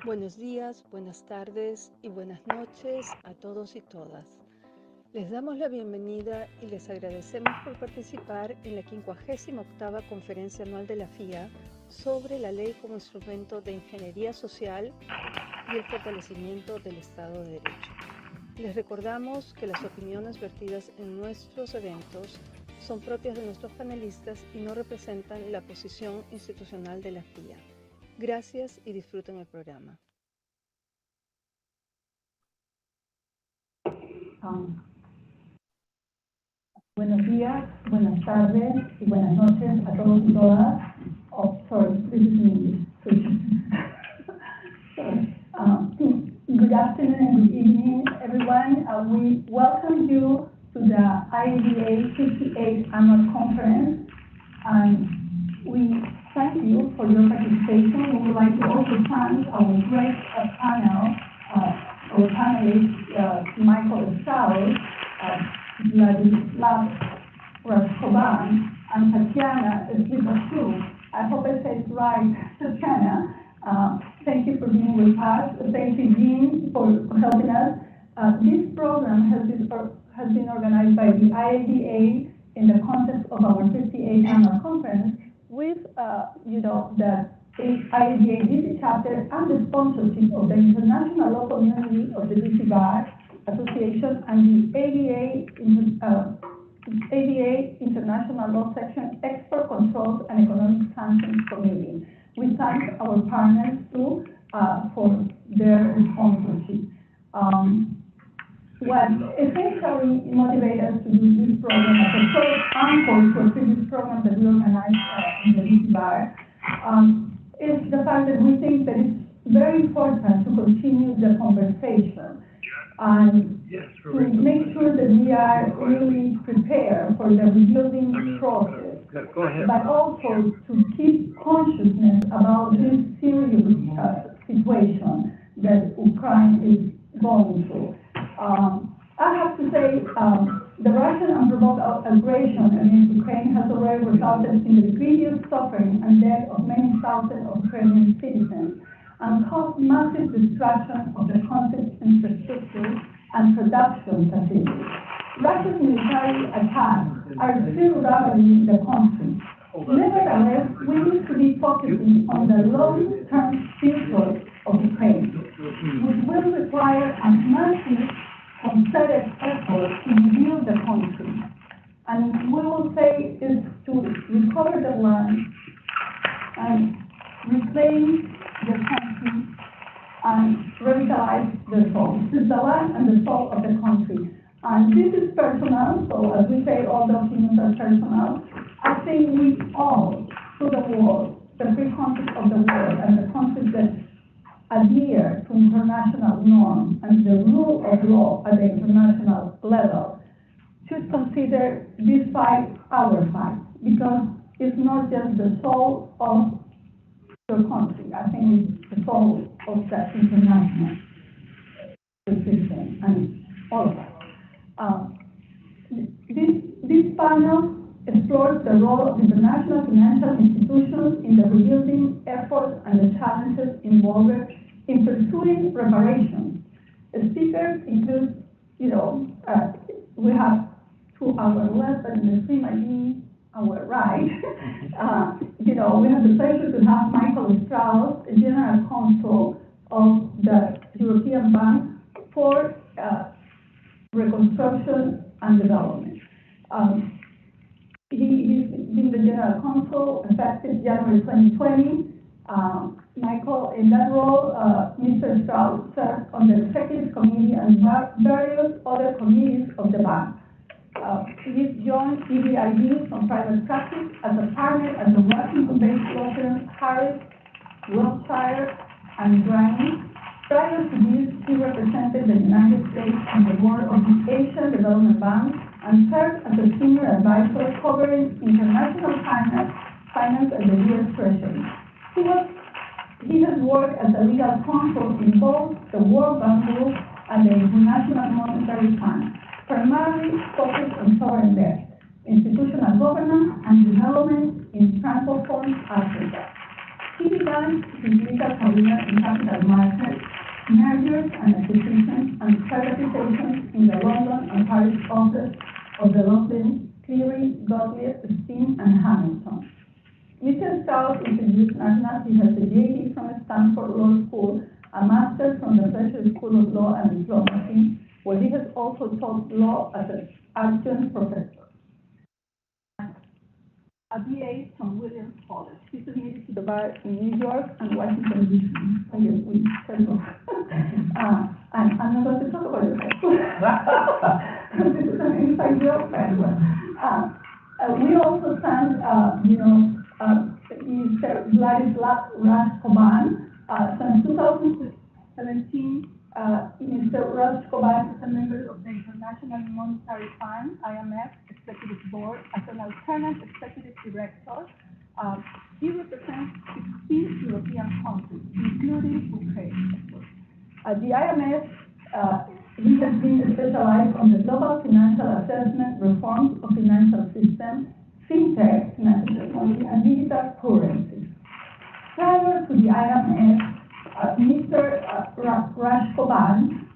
Buenos días, buenas tardes y buenas noches a todos y todas. Les damos la bienvenida y les agradecemos por participar en la 58ª Conferencia Anual de la FIA sobre la ley como instrumento de ingeniería social y el fortalecimiento del Estado de Derecho. Les recordamos que las opiniones vertidas en nuestros eventos son propias de nuestros panelistas y no representan la posición institucional de la FIA. Gracias y disfruten el programa. Buenos días, buenas tardes y buenas noches a todos y todas. Oh, sorry, this is in English. Sorry. Good afternoon and good evening, everyone. We welcome you to the IADA 58th Annual Conference. We thank you for your participation. We would like to also thank our great panel, our panelists, Michael Strauss, Vladislav Raskovan, and Tatiana Slipashu. I hope I said it right, Tatiana. Thank you for being with us. Thank you, Jean, for helping us. This program has been organized by the IADA in the context of our 58th annual conference with, the IADA DC chapter and the sponsorship of the International Law Community of the DC Bar Association and the ADA International Law Section Export Controls and Economic Sanctions Committee. We thank our partners too for their sponsorship. What essentially motivated us to do this program as a first encore to a previous program that we organized in the DC Bar is the fact that we think that it's very important to continue the conversation and to make sure that we are really prepared for the rebuilding process, but also to keep consciousness about this serious situation that Ukraine is going through. I have to say, the Russian unprovoked aggression against Ukraine has already resulted in the grievous suffering and death of many thousands of Ukrainian citizens and caused massive destruction of the country's infrastructure and production facilities. Russia's military attacks are still ravaging the country. Nevertheless, we need to be focusing on the long-term future of Ukraine, which will require a massive concerted effort to rebuild the country. And we will say is to recover the land and reclaim the country and revitalize the soul. This is the land and the soul of the country. And this is personal, so as we say, all the opinions are personal. I think we all, to the world, the free countries of the world and the countries that adhere to international norms and the rule of law at the international level, should consider this fight our fight, because it's not just the soul of your country. I think it's the soul of the international system and all of us. This panel explores the role of international financial institutions in the rebuilding efforts and the challenges involved in pursuing reparations. The speakers include, we have to our left and the stream ID our right. We have the pleasure to have Michael Strauss, General Counsel of the European Bank for Reconstruction and Development. He's been the General Counsel effective January 2020. Michael, in that role, Mr. Strauss served on the Executive Committee and various other committees of the bank. He's joined EBRD from private practice as a partner at the Washington-based law firm Harris, Wilshire, and Graham. Prior to this, he represented the United States on the board of the Asian Development Bank and served as a senior advisor covering international finance at the U.S. Treasury. He has worked as a legal counsel in both the World Bank Group and the International Monetary Fund, primarily focused on sovereign debt, institutional governance, and development in Francophone Africa. He began his legal career in capital markets, mergers and acquisitions, and privatizations in the London and Paris office of the law firms Cleary, Gottlieb, Steen, and Hamilton. Mr. Strauss is a U.S. national. He has a JD from Stanford Law School, a master's from the Fletcher School of Law and Diplomacy, where he has also taught law as an adjunct professor. A BA from Williams College. He's admitted to the bar in New York and Washington, D.C. And yes, we and I'm going to talk about it. This is an inside joke, very well. We also sent, Mr. Vladislav Raskoban. Since 2017, Mr. Raskoban is a member of the International Monetary Fund, IMF, Executive Board, as an alternate executive director. He represents 16 European countries, including Ukraine. The IMF, he has been specialized on the global financial assessment, reforms of financial systems, fintech, financial technology, and digital currencies. Prior to the IMF, Mr. Raskoban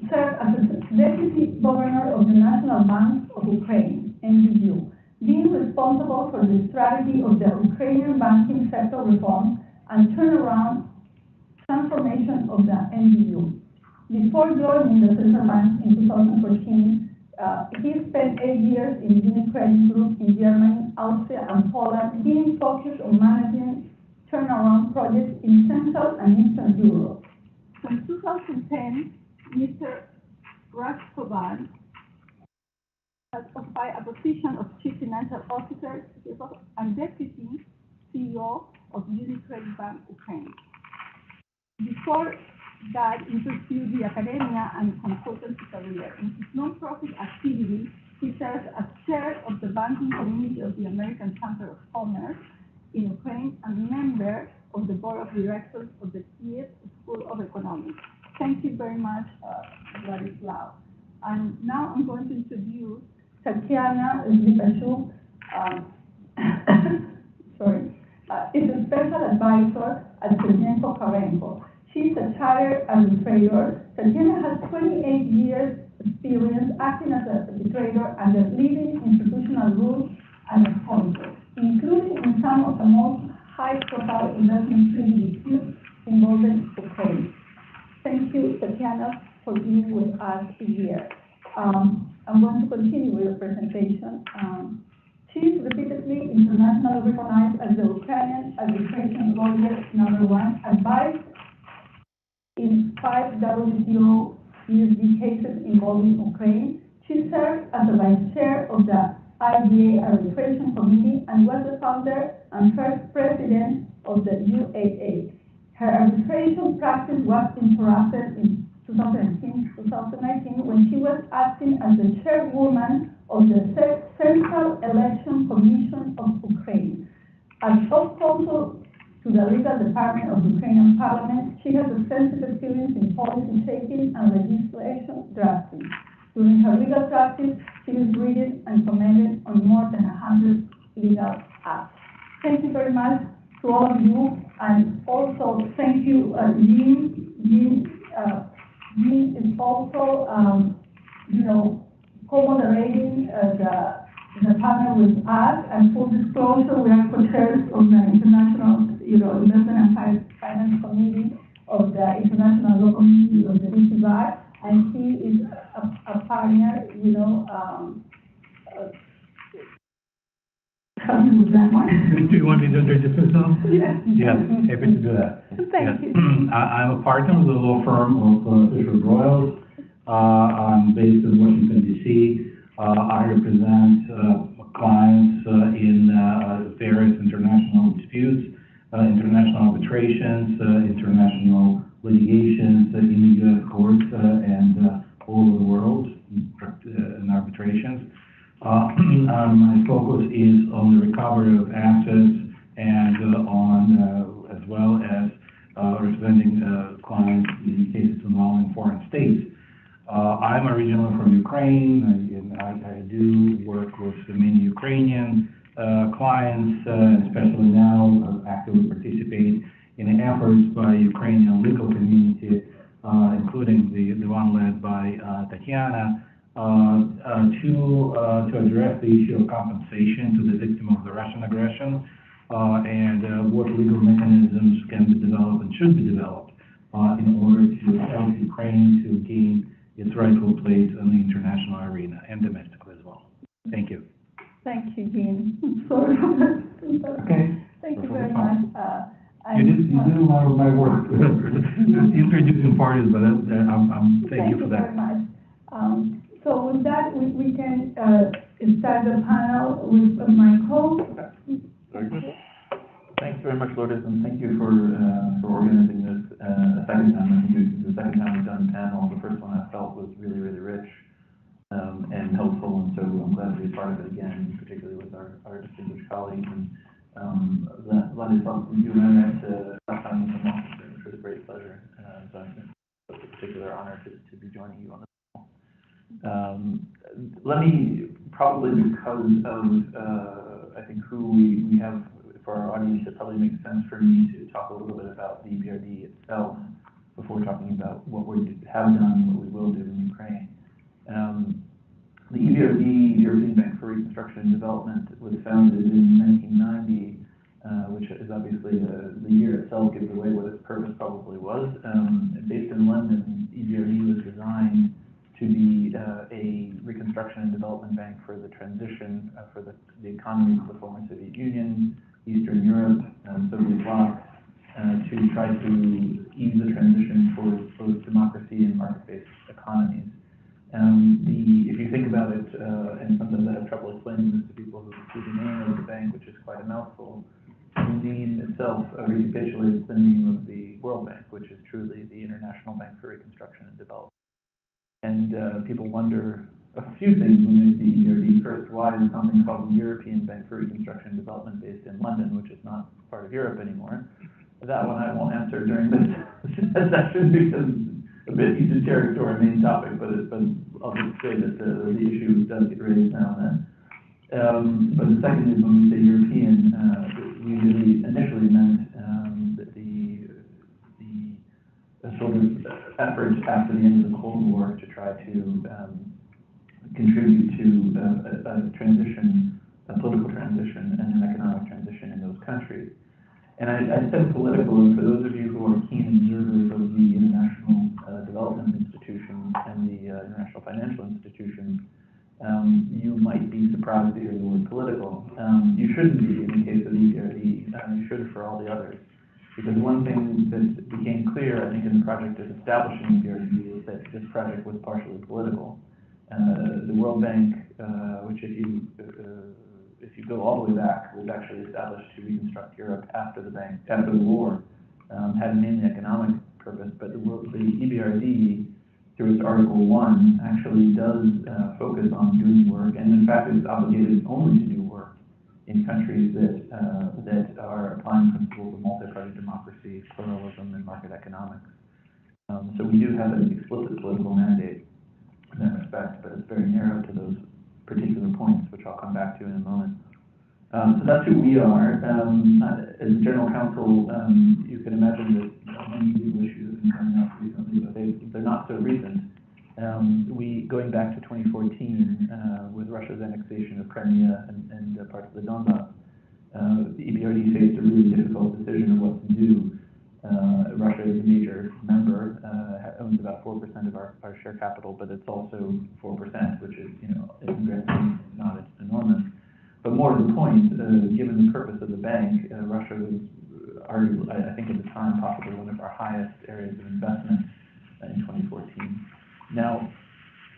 served as the Deputy Governor of the National Bank of Ukraine, NBU, being responsible for the strategy of the Ukrainian banking sector reform and turnaround transformation of the NBU. Before joining the central bank in 2014, he spent 8 years in UniCredit Group in Germany, Austria, and Poland, being focused on managing turnaround projects in Central and Eastern Europe. Since 2010, Mr. Raskoban has occupied a position of Chief Financial Officer and Deputy CEO of UniCredit Bank Ukraine. Before that, he pursued the academia and consultancy career. In his non-profit activity, he serves as chair of the banking committee of the American Chamber of Commerce in Ukraine and member of the board of directors of the Kiev School of Economics. Thank you very much, Vladislav. And now I'm going to introduce Tatiana Zlipashuk, is a special advisor at Sergenko Karenko. She's a chartered arbitrator. Tatiana has 28 years experience acting as an arbitrator and leading institutional rules and sponsors, including in some of the most high-profile investment treaty disputes involving Ukraine. Thank you, Tatiana, for being with us here. I'm going to continue with the presentation. She is repeatedly internationally recognized as the Ukrainian arbitration lawyer #1, advised in 5 WTO USD cases involving Ukraine. She served as the vice chair of the IDA Arbitration Committee and was the founder and first president of the UAA. Her arbitration practice was interrupted in 2018-2019 when she was acting as the chairwoman of the Central Election Commission of Ukraine. As co-counsel to the legal department of the Ukrainian parliament, she has extensive experience in policy shaping and legislation drafting. During her legal practice, she is reading and commented on more than 100 legal acts. Thank you very much to all of you, and also thank you, Jean. Jean is also, co-moderating the panel with us. And full disclosure, we are co-chairs of the International, Investment and Finance Committee of the International Law Committee of the DC Bar, and he is a pioneer, with that one. Do you want me to introduce myself? Yes. Yes, happy to do that. Thank you. I'm a partner with the law firm of Fisher Broyles. I'm based in Washington, D.C. I represent clients in various international disputes, international arbitrations, international litigations in the U.S. courts and all over the world in arbitrations. My focus is on the recovery of assets and as well as representing clients in cases involving foreign states. I'm originally from Ukraine, and I do work with many Ukrainian clients, especially now, actively participate in efforts by Ukrainian legal community, including the one led by Tatiana, to address the issue of compensation to the victim of the Russian aggression, and what legal mechanisms can be developed and should be developed in order to help Ukraine to gain its rightful place in the international arena and domestically as well. Thank you. Thank you, Jean. Sorry for that. Okay. Thank you very much. You did a lot of my work introducing parties, but thank you for that. Thank you very much. So with that, we can start the panel with Michael. Very good. Thanks very much, Lourdes, and thank you for organizing this a second time. I think the second time we've done a panel. The first one I felt was really, really rich and helpful, and so I'm glad to be a part of it again, particularly with our distinguished colleagues. And Ladislav, you and I met last time in the month, which was a great pleasure. So it's a particular honor to be joining you on this call. Let me, probably because of I think who we have for our audience, it probably makes sense for me to talk a little bit about the EBRD itself before talking about what we have done and what we will do in Ukraine. The EBRD, European Bank for Reconstruction and Development, was founded in 1990, which is obviously the year itself gives away what its purpose probably was. Based in London, EBRD was designed to be a reconstruction and development bank for the transition, for the economies of the former Soviet Union, Eastern Europe, Soviet bloc, to try to ease the transition towards both democracy and market-based economies. If you think about it, and sometimes I have trouble explaining this to people who see the name of the bank, which is quite a mouthful, the name itself recapitulates the name of the World Bank, which is truly the International Bank for Reconstruction and Development. And people wonder a few things when they see EBRD. First, why is something called the European Bank for Reconstruction and Development based in London, which is not part of Europe anymore? That one I won't answer during this session because it's a bit esoteric to our main topic, but I'll just say that the issue does get raised now and then. But the second is when we say European, we really initially meant that the sort of effort after the end of the Cold War to try to contribute to a transition, a political transition, and an economic transition in those countries. And I said political, and for those of you who are keen observers of the international development institutions and the international financial institutions, you might be surprised to hear the word political. You shouldn't be in the case of EBRD, you should for all the others. Because one thing that became clear, I think, in the project of establishing EBRD is that this project was partially political. The World Bank, which if you go all the way back, was actually established to reconstruct Europe after the war, had mainly economic purpose, but the EBRD, through its Article 1, actually does focus on doing work, and in fact is obligated only to do work in countries that are applying principles of multi-party democracy, pluralism, and market economics. So we do have an explicit political mandate in that respect, but it's very narrow to those particular points, which I'll come back to in a moment. So that's who we are. As general counsel, you can imagine that many legal issues have been coming up recently, but they're not so recent. Going back to 2014, with Russia's annexation of Crimea and parts of the Donbass, the EBRD faced a really difficult decision of what to do. Russia is a major member, owns about 4% of our share capital, but it's also 4%, which is, not enormous. But more to the point, given the purpose of the bank, Russia was arguably, I think at the time, possibly one of our highest areas of investment in 2014. Now,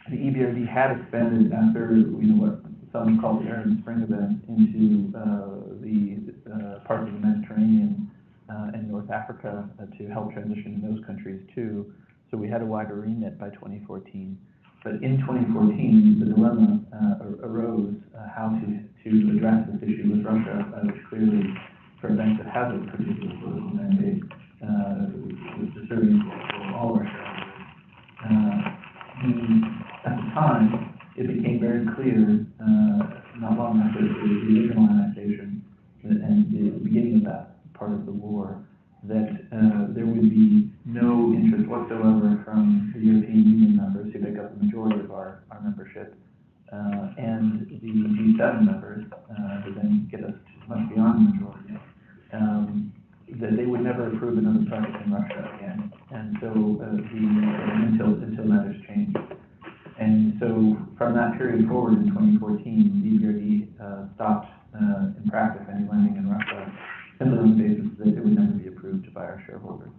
the EBRD had expanded after, what some call the Arab Spring event into the parts of the Mediterranean and North Africa to help transition in those countries too. So we had a wider remit by 2014. But in 2014, the dilemma arose how to address this issue with Russia, which clearly, for a bank that has a particular political mandate, was disturbing for all of our shareholders. At the time, it became very clear, not long after the original annexation beginning of that part of the war, that there would be no interest whatsoever from the European Union members, who make up the majority of our membership, and the G7 members, who then get us much beyond the majority, that they would never approve another project in Russia again, and so until matters change. And so from that period forward in 2014, the EBRD stopped in practice any lending in Russia, simply on the basis that it would never be approved by our shareholders.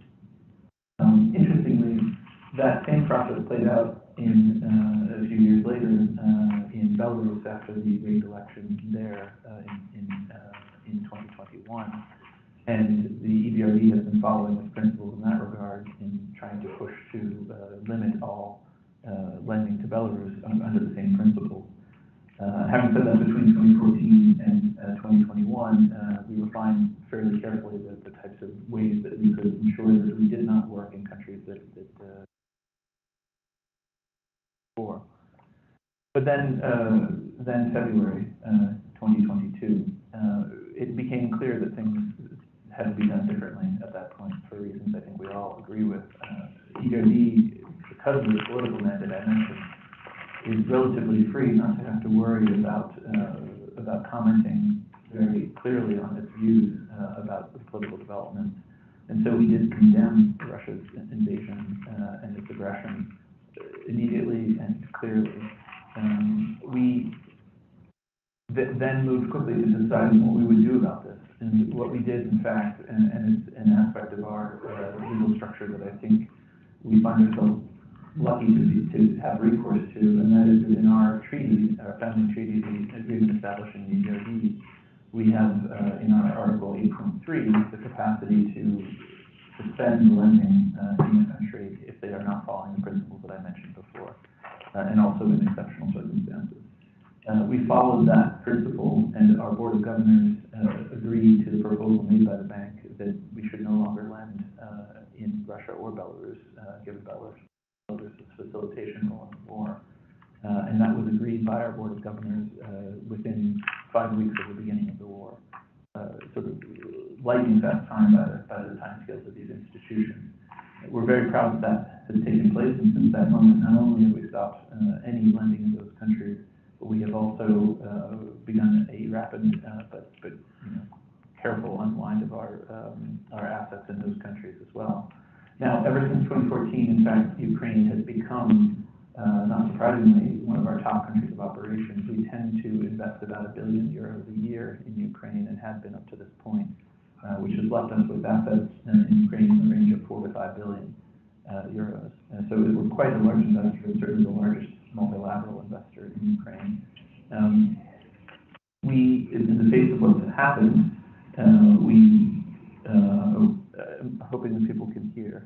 Interestingly, that same process played out in a few years later in Belarus after the rigged election there in 2021. And the EBRD has been following its principles in that regard in trying to push to limit all lending to Belarus under the same principles. Having said that, between 2014 and 2021, we refined fairly carefully the types of ways that we could ensure that we did not work in countries that before. But then February 2022, it became clear that things had to be done differently at that point for reasons I think we all agree with. EBRD, because of the political mandate I mentioned, is relatively free not to have to worry about commenting very clearly on its views about the political development. And so we did condemn Russia's invasion and its aggression immediately and clearly. We then moved quickly to deciding what we would do about this. And what we did, in fact, and it's an aspect of our legal structure that I think we find ourselves lucky to have recourse to, and that is that in our treaty, our founding treaty, the agreement establishing the EBRD, we have in our Article 8.3 the capacity to suspend lending in a country if they are not following the principles that I mentioned before, and also in exceptional circumstances. We followed that principle, and our Board of Governors agreed to the proposal made by the bank that we should no longer lend in Russia or Belarus, given Belarus's facilitation of the war. And that was agreed by our Board of Governors within 5 weeks of the beginning of the war. Sort of lightning fast time by the time scales of these institutions. We're very proud that has taken place, and since that moment, not only have we stopped any lending in those countries, but we have also begun a rapid but careful unwind of our assets in those countries as well. Now, ever since 2014, in fact, Ukraine has become, not surprisingly, one of our top countries of operations. We tend to invest about €1 billion a year in Ukraine, and have been up to this point, which has left us with assets in Ukraine in the range of 4 to 5 billion euros. And so we're quite a large investor, certainly the largest multilateral investor in Ukraine. We, in the face of what's happened, I'm hoping that people can hear.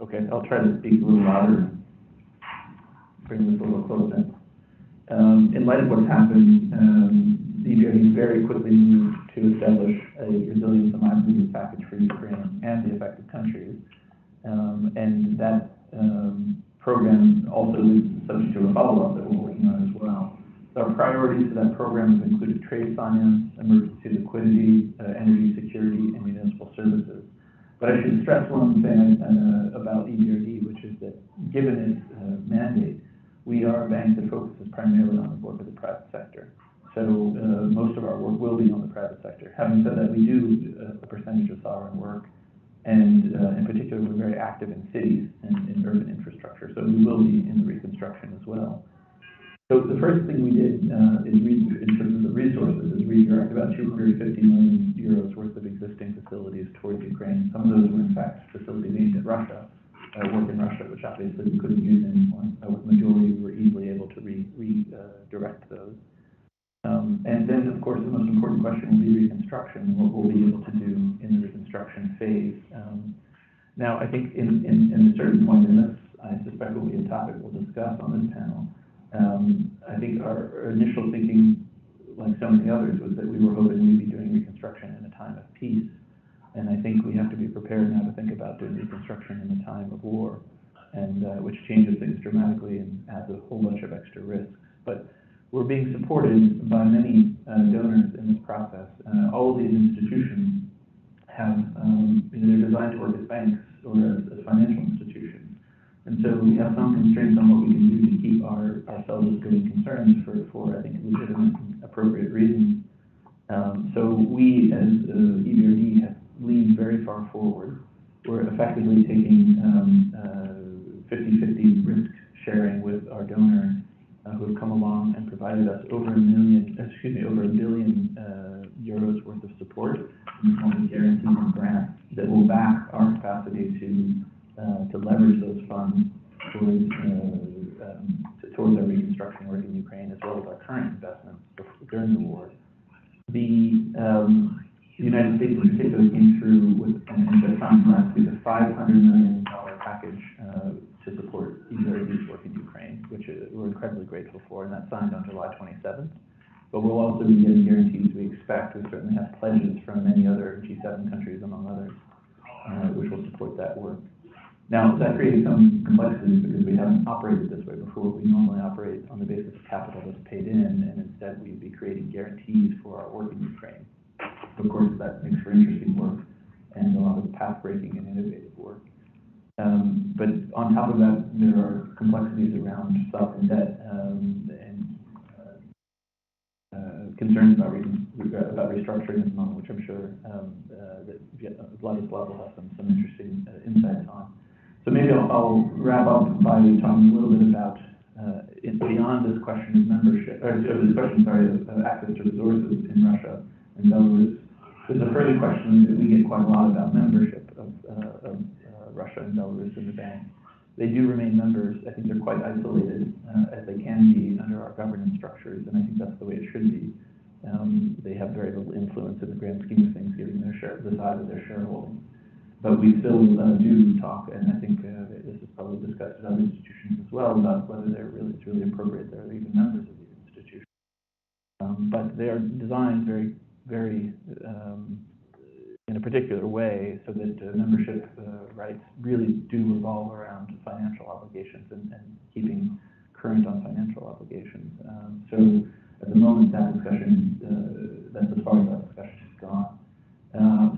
Okay, I'll try to speak a little louder and bring this a little closer. In light of what's happened, the EBRD very quickly moved to establish a resilience and livelihood package for Ukraine and the affected countries. And that program also is subject to a follow-up that we're working on as well. Our priorities for that program have included trade finance, emergency liquidity, energy security, and municipal services. But I should stress one thing about EBRD, which is that given its mandate, we are a bank that focuses primarily on the work of the private sector. So most of our work will be on the private sector. Having said that, we do a percentage of sovereign work, and in particular, we're very active in cities and in urban infrastructure. So we will be in the reconstruction as well. So the first thing we did in terms of the resources is redirect about 250 million euros worth of existing facilities towards Ukraine. Some of those were in fact facilities aimed at Russia, work in Russia, which obviously we couldn't use anymore. With the majority, we were easily able to redirect those. And then, of course, the most important question will be reconstruction, what we'll be able to do in the reconstruction phase. Now, I think in a certain point in this, I suspect will be a topic we'll discuss on this panel. I think our initial thinking, like so many others, was that we were hoping we'd be doing reconstruction in a time of peace. And I think we have to be prepared now to think about doing reconstruction in a time of war, and which changes things dramatically and adds a whole bunch of extra risks. But we're being supported by many donors in this process. All of these institutions have, they're designed to work as banks or as financial institutions. And so we have some constraints on what we can do to keep ourselves as going concerns for I think, legitimate and appropriate reasons. So we, as EBRD, have leaned very far forward. We're effectively taking 50-50 risk sharing with our donor, who have come along and provided us over a billion euros worth of support in the form of guarantees and grants that will back our capacity to leverage those funds towards our reconstruction work in Ukraine, as well as our current investments during the war. The United States in particular came through with, and just signed last week, a $500 million package to support EBRD's work in Ukraine, which we're incredibly grateful for, and that's signed on July 27th. But we'll also be getting guarantees we expect. We certainly have pledges from many other G7 countries, among others, which will support that work. Now, that creates some complexities because we haven't operated this way before. We normally operate on the basis of capital that's paid in, and instead we'd be creating guarantees for our work in Ukraine. Of course, that makes for interesting work and a lot of path-breaking and innovative work. But on top of that, there are complexities around sovereign debt and concerns about restructuring at the moment, which I'm sure that Vladislav will have some interesting insights on. So maybe I'll wrap up by talking a little bit about, beyond this question of membership, of access to resources in Russia and Belarus. There's a further question that we get quite a lot about membership of Russia and Belarus in the bank. They do remain members. I think they're quite isolated, as they can be under our governance structures, and I think that's the way it should be. They have very little influence in the grand scheme of things, given the size of their shareholding. But we still do talk, and I think this is probably discussed in other institutions as well, about whether it's really appropriate they're even members of these institutions. But they are designed very, very in a particular way, so that membership rights really do revolve around financial obligations and keeping current on financial obligations. So at the moment, that discussion, that's as far as that discussion has gone.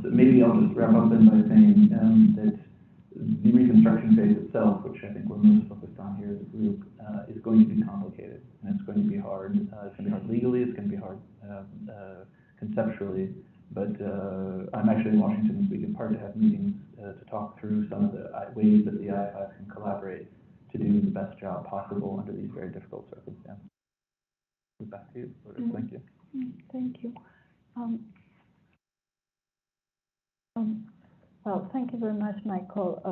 So maybe I'll just wrap up then by saying that the reconstruction phase itself, which I think we're most focused on here as a group, is going to be complicated, and it's going to be hard. It's going to be hard legally, it's going to be hard conceptually, but I'm actually in Washington this week in part to have meetings to talk through some of the ways that the IFIs can collaborate to do the best job possible under these very difficult circumstances. Back to you. Thank you. Thank you. Well, thank you very much, Michael.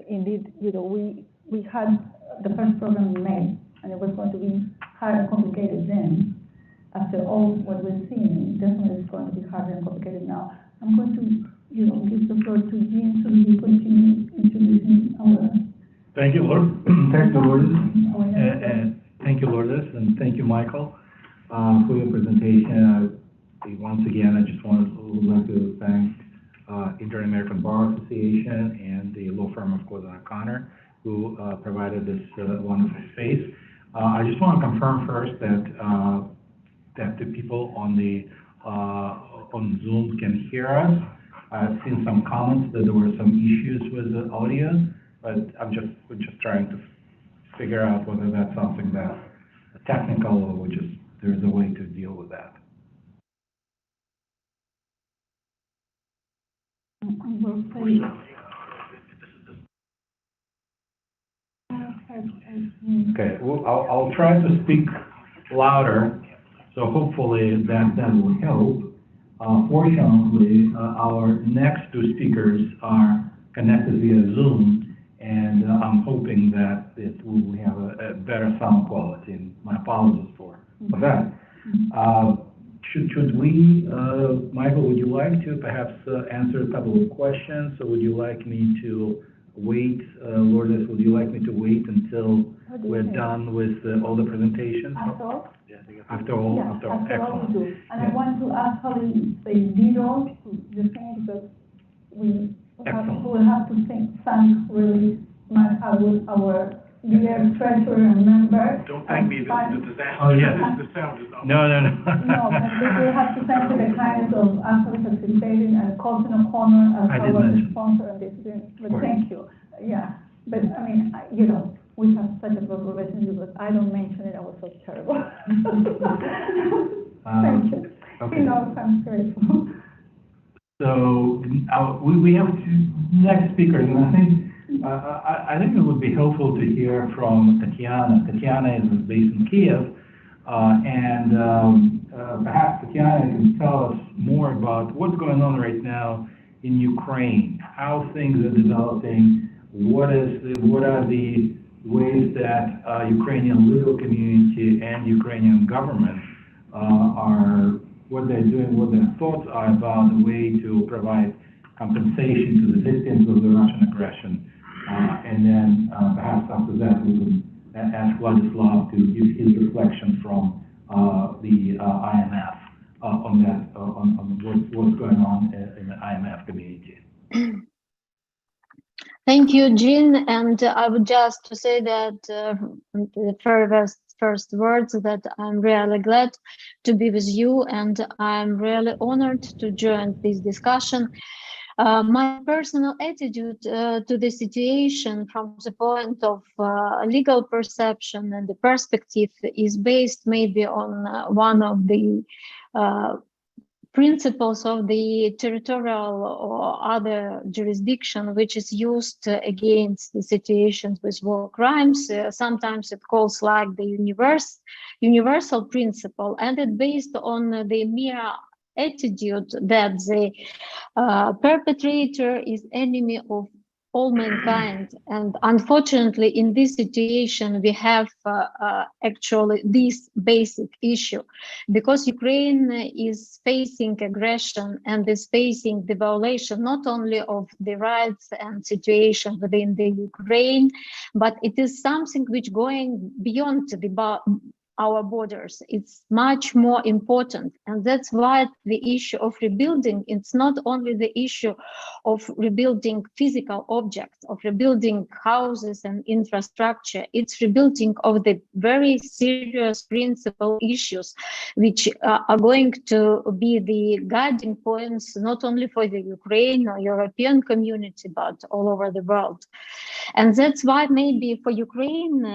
Indeed, we had the first program in May, and it was going to be hard and complicated then. After all what we're seeing, definitely it's going to be harder and complicated now. I'm going to, give the floor to Jean so we continue introducing our. Thank you, Lord. Thank you, Lourdes. Thank you, Lourdes, and thank you, Michael, for your presentation. Once again, I just would like to thank Inter-American Bar Association and the law firm of Cozen O'Connor, who provided this wonderful space. I just want to confirm first that the people on Zoom can hear us. I've seen some comments that there were some issues with the audio, but we're just trying to figure out whether that's something that's technical or there's a way to deal with that. Okay, well, I'll try to speak louder, so hopefully that will help. Fortunately, our next two speakers are connected via Zoom, and I'm hoping that we will have a better sound quality, and my apologies for that. Should we, Michael, would you like to perhaps answer a couple of questions, or would you like me to wait, Lourdes, would you like me to wait until we're done with all the presentations? After all, excellent. We do. And I want to ask Holly the details to the thing, because we will have to thank really much our dear treasurer and member. Don't thank me, the disaster. Oh, yeah. The sound is up. No. No, but we have to thank the kindness of actually participating and Colton O'Connor as I did our mention. sponsor of this. But Right. thank you. Yeah, but I mean, you know, we have such a good relationship, but I don't mention it, I was so terrible. Thank you. Okay. He knows I'm grateful. So we have two next speakers, and I think it would be helpful to hear from Tatiana. Tatiana is based in Kiev, and perhaps Tatiana can tell us more about what's going on right now in Ukraine, how things are developing, what are the ways that Ukrainian legal community and Ukrainian government are, what they're doing, what their thoughts are about the way to provide compensation to the victims of the Russian aggression. And then perhaps after that, we can ask Vladislav to give his reflection from the IMF on that, on what's going on in the IMF community. Thank you, Jean. And I would just to say that the first words that I'm really glad to be with you, and I'm really honored to join this discussion. My personal attitude to the situation from the point of legal perception and the perspective is based maybe on one of the principles of the territorial or other jurisdiction, which is used against the situations with war crimes. Sometimes it calls like the universal principle, and it's based on the mere attitude that the perpetrator is enemy of all mankind. And unfortunately, in this situation, we have actually this basic issue, because Ukraine is facing aggression and is facing the violation not only of the rights and situation within the Ukraine, but it is something which going beyond our borders. It's much more important, and that's why the issue of rebuilding, it's not only the issue of rebuilding physical objects, of rebuilding houses and infrastructure, it's rebuilding of the very serious principal issues which are going to be the guiding points not only for the Ukraine or European community, but all over the world. And that's why maybe for Ukraine,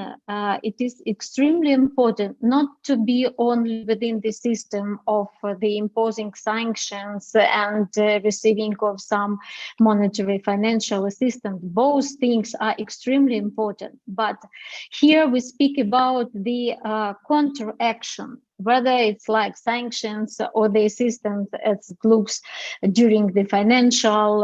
it is extremely important not to be only within the system of the imposing sanctions and receiving of some monetary financial assistance. Both things are extremely important. But here we speak about the counteraction, whether it's like sanctions or the assistance as it looks during the financial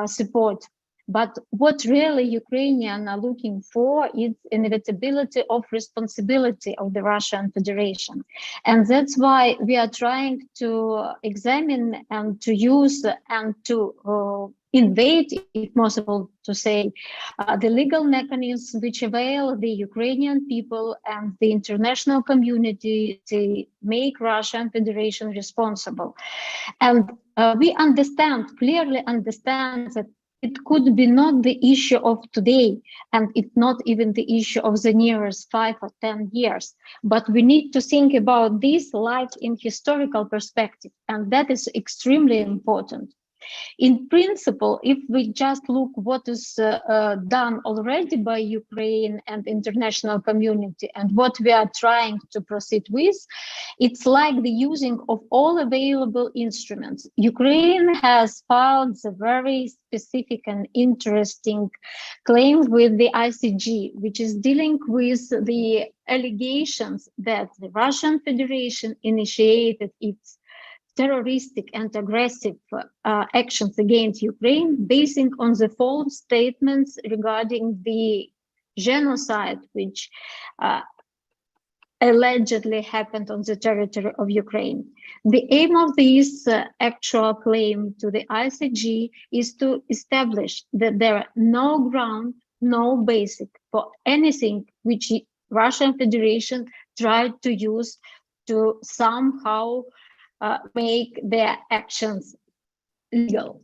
support. But what really Ukrainians are looking for is inevitability of responsibility of the Russian Federation. And that's why we are trying to examine and to use and to invade, if possible to say, the legal mechanisms which avail the Ukrainian people and the international community to make Russian Federation responsible. And we clearly understand that it could be not the issue of today, and it's not even the issue of the nearest 5 or 10 years. But we need to think about this like in historical perspective, and that is extremely important. In principle, if we just look what is done already by Ukraine and international community and what we are trying to proceed with, it's like the using of all available instruments. Ukraine has filed a very specific and interesting claim with the ICJ, which is dealing with the allegations that the Russian Federation initiated its terroristic and aggressive actions against Ukraine, basing on the false statements regarding the genocide which allegedly happened on the territory of Ukraine. The aim of this actual claim to the ICJ is to establish that there are no ground, no basis for anything which Russian Federation tried to use to somehow make their actions legal.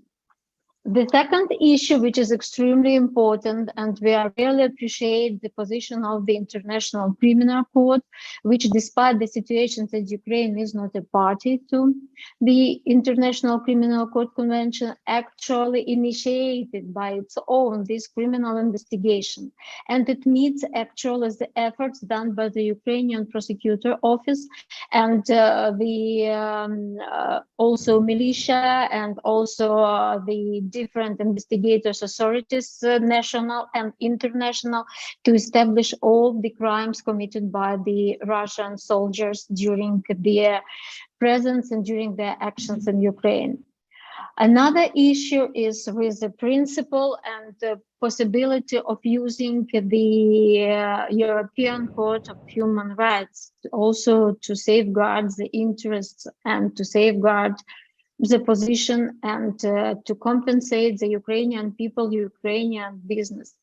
The second issue, which is extremely important, and we really appreciate the position of the International Criminal Court, which, despite the situation that Ukraine is not a party to the International Criminal Court Convention, actually initiated by its own this criminal investigation. And it meets actually the efforts done by the Ukrainian Prosecutor Office and also militia and also the different investigators authorities, national and international, to establish all the crimes committed by the Russian soldiers during their presence and during their actions in Ukraine. Another issue is with the principle and the possibility of using the European Court of Human Rights also to safeguard the interests and to safeguard the position and to compensate the Ukrainian people, Ukrainian business.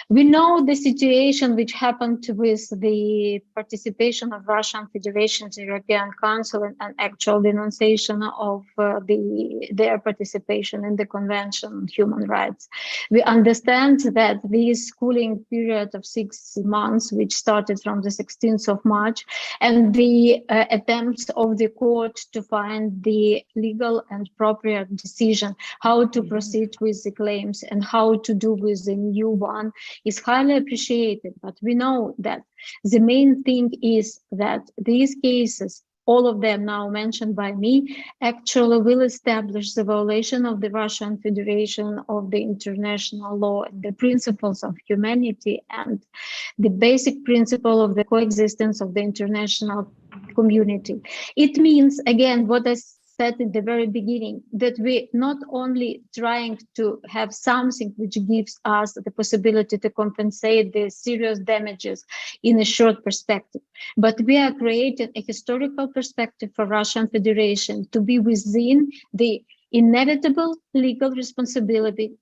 We know the situation which happened with the participation of Russian Federation to European Council and actual denunciation of their participation in the Convention on Human Rights. We understand that this cooling period of 6 months, which started from the 16th of March, and the attempts of the court to find the legal and proper decision, how to proceed with the claims and how to do with the new one, is highly appreciated. But we know that the main thing is that these cases, all of them now mentioned by me, actually will establish the violation of the Russian Federation of the international law and the principles of humanity and the basic principle of the coexistence of the international community. It means, again, what I said in the very beginning, that we not only trying to have something which gives us the possibility to compensate the serious damages in a short perspective, but we are creating a historical perspective for Russian Federation to be within the inevitable legal responsibility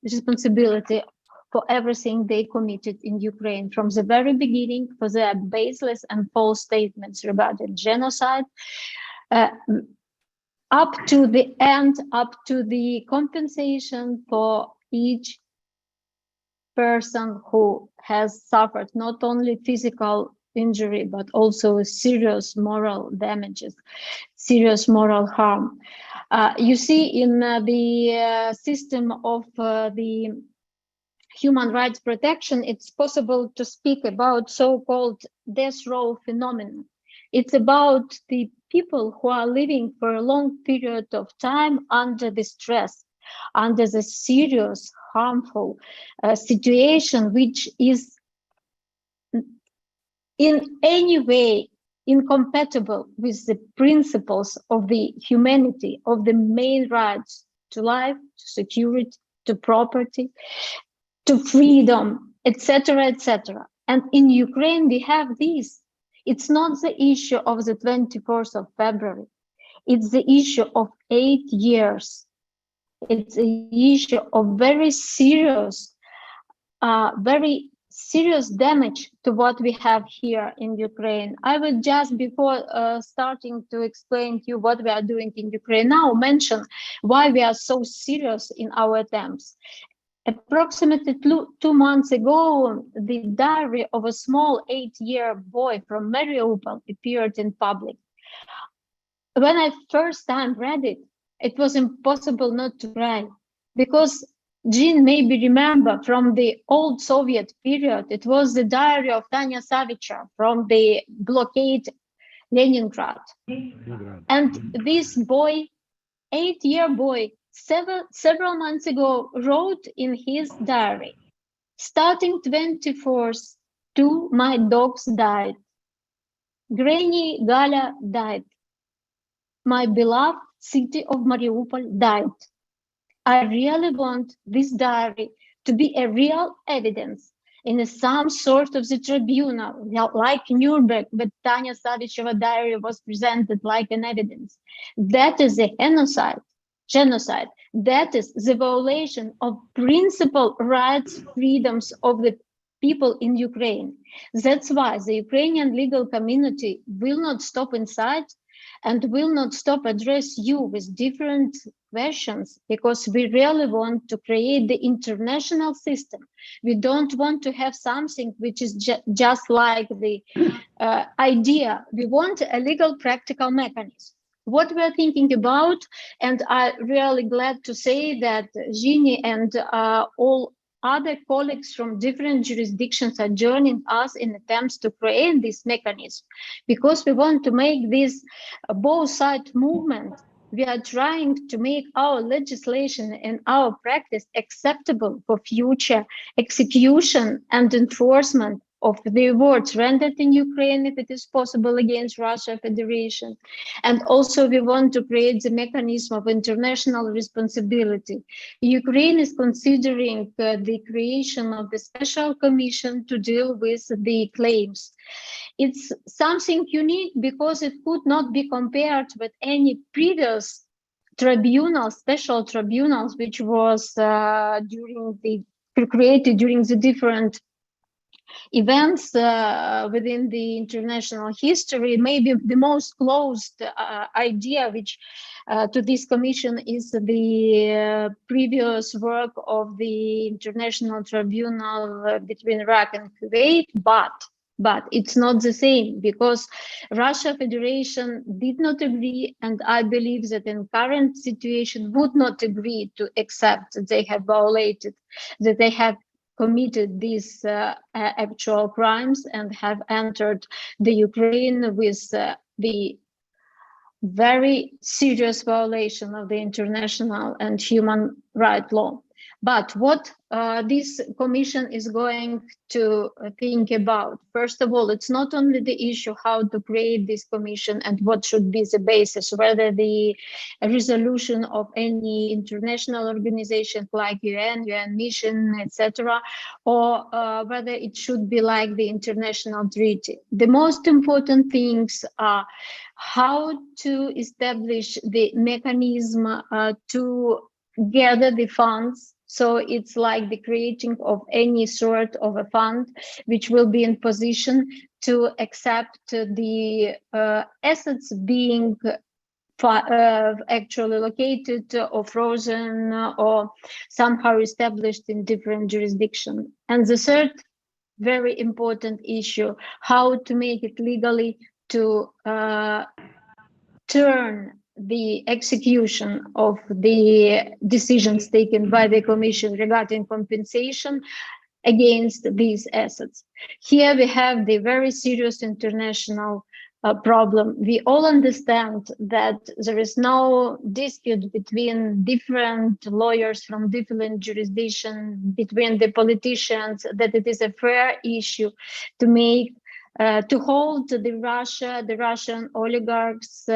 for everything they committed in Ukraine from the very beginning, for their baseless and false statements regarding genocide, up to the end, up to the compensation for each person who has suffered not only physical injury, but also serious moral damages, serious moral harm. You see, in the system of the human rights protection, it's possible to speak about so-called death row phenomenon. It's about the people who are living for a long period of time under the stress, under the serious, harmful situation, which is in any way incompatible with the principles of the humanity, of the main rights to life, to security, to property, to freedom, etc., etc. And in Ukraine, we have this. It's not the issue of the 24th of February. It's the issue of 8 years. It's an issue of very serious damage to what we have here in Ukraine. I would just, before starting to explain to you what we are doing in Ukraine now, mention why we are so serious in our attempts. Approximately 2 months ago, the diary of a small 8-year boy from Mariupol appeared in public. When I first time read it, it was impossible not to cry, because Jean maybe remember from the old Soviet period, it was the diary of Tanya Savicha from the blockade Leningrad. And this boy, 8-year boy, several months ago, wrote in his diary, starting 24th, 2 my dogs died. Granny Gala died. My beloved city of Mariupol died. I really want this diary to be a real evidence in some sort of the tribunal, like Nuremberg, but Tanya Savicheva diary was presented like an evidence. That is a genocide. That is the violation of principal rights, freedoms of the people in Ukraine. That's why the Ukrainian legal community will not stop inside, and will not stop address you with different questions, because we really want to create the international system. We don't want to have something which is just like the idea. We want a legal practical mechanism. What we're thinking about, and I'm really glad to say that Ginny and all other colleagues from different jurisdictions are joining us in attempts to create this mechanism, because we want to make this both side movement. We are trying to make our legislation and our practice acceptable for future execution and enforcement of the awards rendered in Ukraine, if it is possible, against Russia Federation. And also we want to create the mechanism of international responsibility. Ukraine is considering the creation of the special commission to deal with the claims. It's something unique because it could not be compared with any previous tribunals, special tribunals, which was created during the different events within the international history. Maybe the most closed idea which to this commission is the previous work of the International Tribunal between Iraq and Kuwait, but it's not the same, because Russia Federation did not agree, and I believe that in current situation would not agree to accept that they have violated, that they have committed these actual crimes and have entered the Ukraine with the very serious violation of the international and human rights law. But what this commission is going to think about, first of all, it's not only the issue how to create this commission and what should be the basis, whether the resolution of any international organization like UN mission, etc., or whether it should be like the international treaty. The most important things are how to establish the mechanism to gather the funds. So it's like the creating of any sort of a fund which will be in position to accept the assets being actually located or frozen or somehow established in different jurisdictions. And the third very important issue, how to make it legally to turn the execution of the decisions taken by the Commission regarding compensation against these assets. Here we have the very serious international problem. We all understand that there is no dispute between different lawyers from different jurisdictions, between the politicians, that it is a fair issue to make, to hold the Russian oligarchs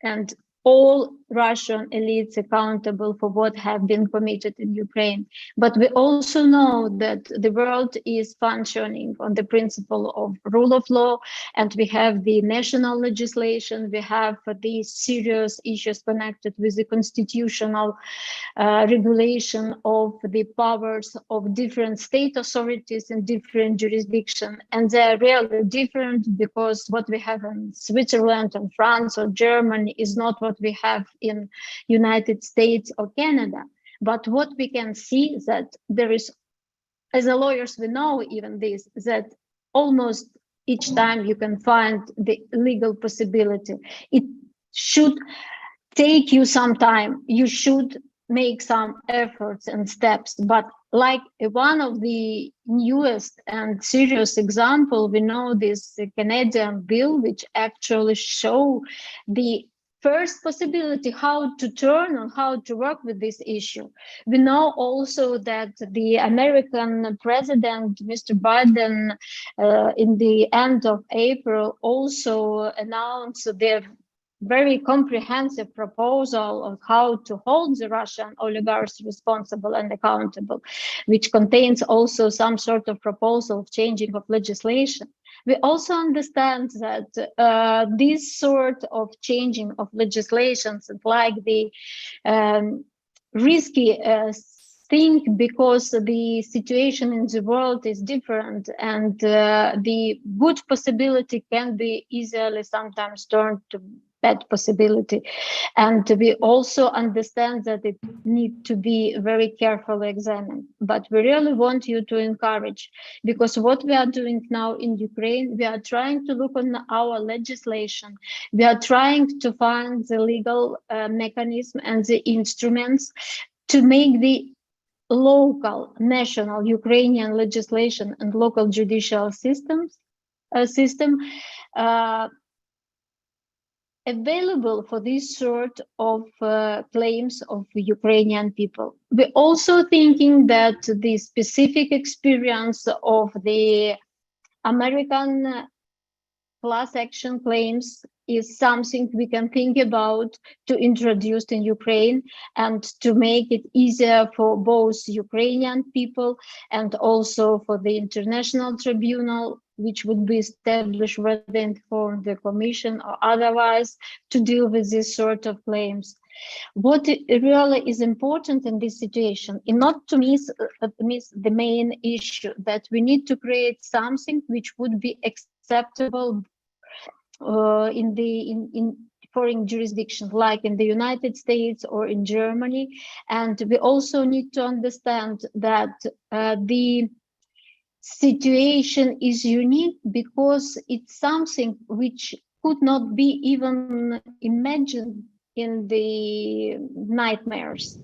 and all Russian elites accountable for what have been committed in Ukraine. But we also know that the world is functioning on the principle of rule of law, and we have the national legislation, we have these serious issues connected with the constitutional regulation of the powers of different state authorities in different jurisdictions. And they're really different, because what we have in Switzerland and France or Germany is not what we have in United States or Canada. But what we can see is that there is, as a lawyers, we know even this, that almost each time you can find the legal possibility. It should take you some time. You should make some efforts and steps. But like one of the newest and serious example, we know this Canadian bill, which actually show the first possibility how to turn on how to work with this issue. We know also that the American president, Mr. Biden, in the end of April also announced their very comprehensive proposal of how to hold the Russian oligarchs responsible and accountable, which contains also some sort of proposal of changing of legislation. We also understand that this sort of changing of legislations is like the risky thing, because the situation in the world is different, and the good possibility can be easily sometimes turned to bad possibility. And we also understand that it needs to be very carefully examined. But we really want you to encourage, because what we are doing now in Ukraine, we are trying to look on our legislation. We are trying to find the legal mechanism and the instruments to make the local, national Ukrainian legislation and local judicial system available for this sort of claims of Ukrainian people. We're also thinking that the specific experience of the American class action claims is something we can think about to introduce in Ukraine and to make it easier for both Ukrainian people and also for the international tribunal, which would be established whether inform the commission or otherwise, to deal with this sort of claims. What really is important in this situation is not to miss the main issue, that we need to create something which would be acceptable in foreign jurisdictions, like in the United States or in Germany. And we also need to understand that the situation is unique because it's something which could not be even imagined in the nightmares.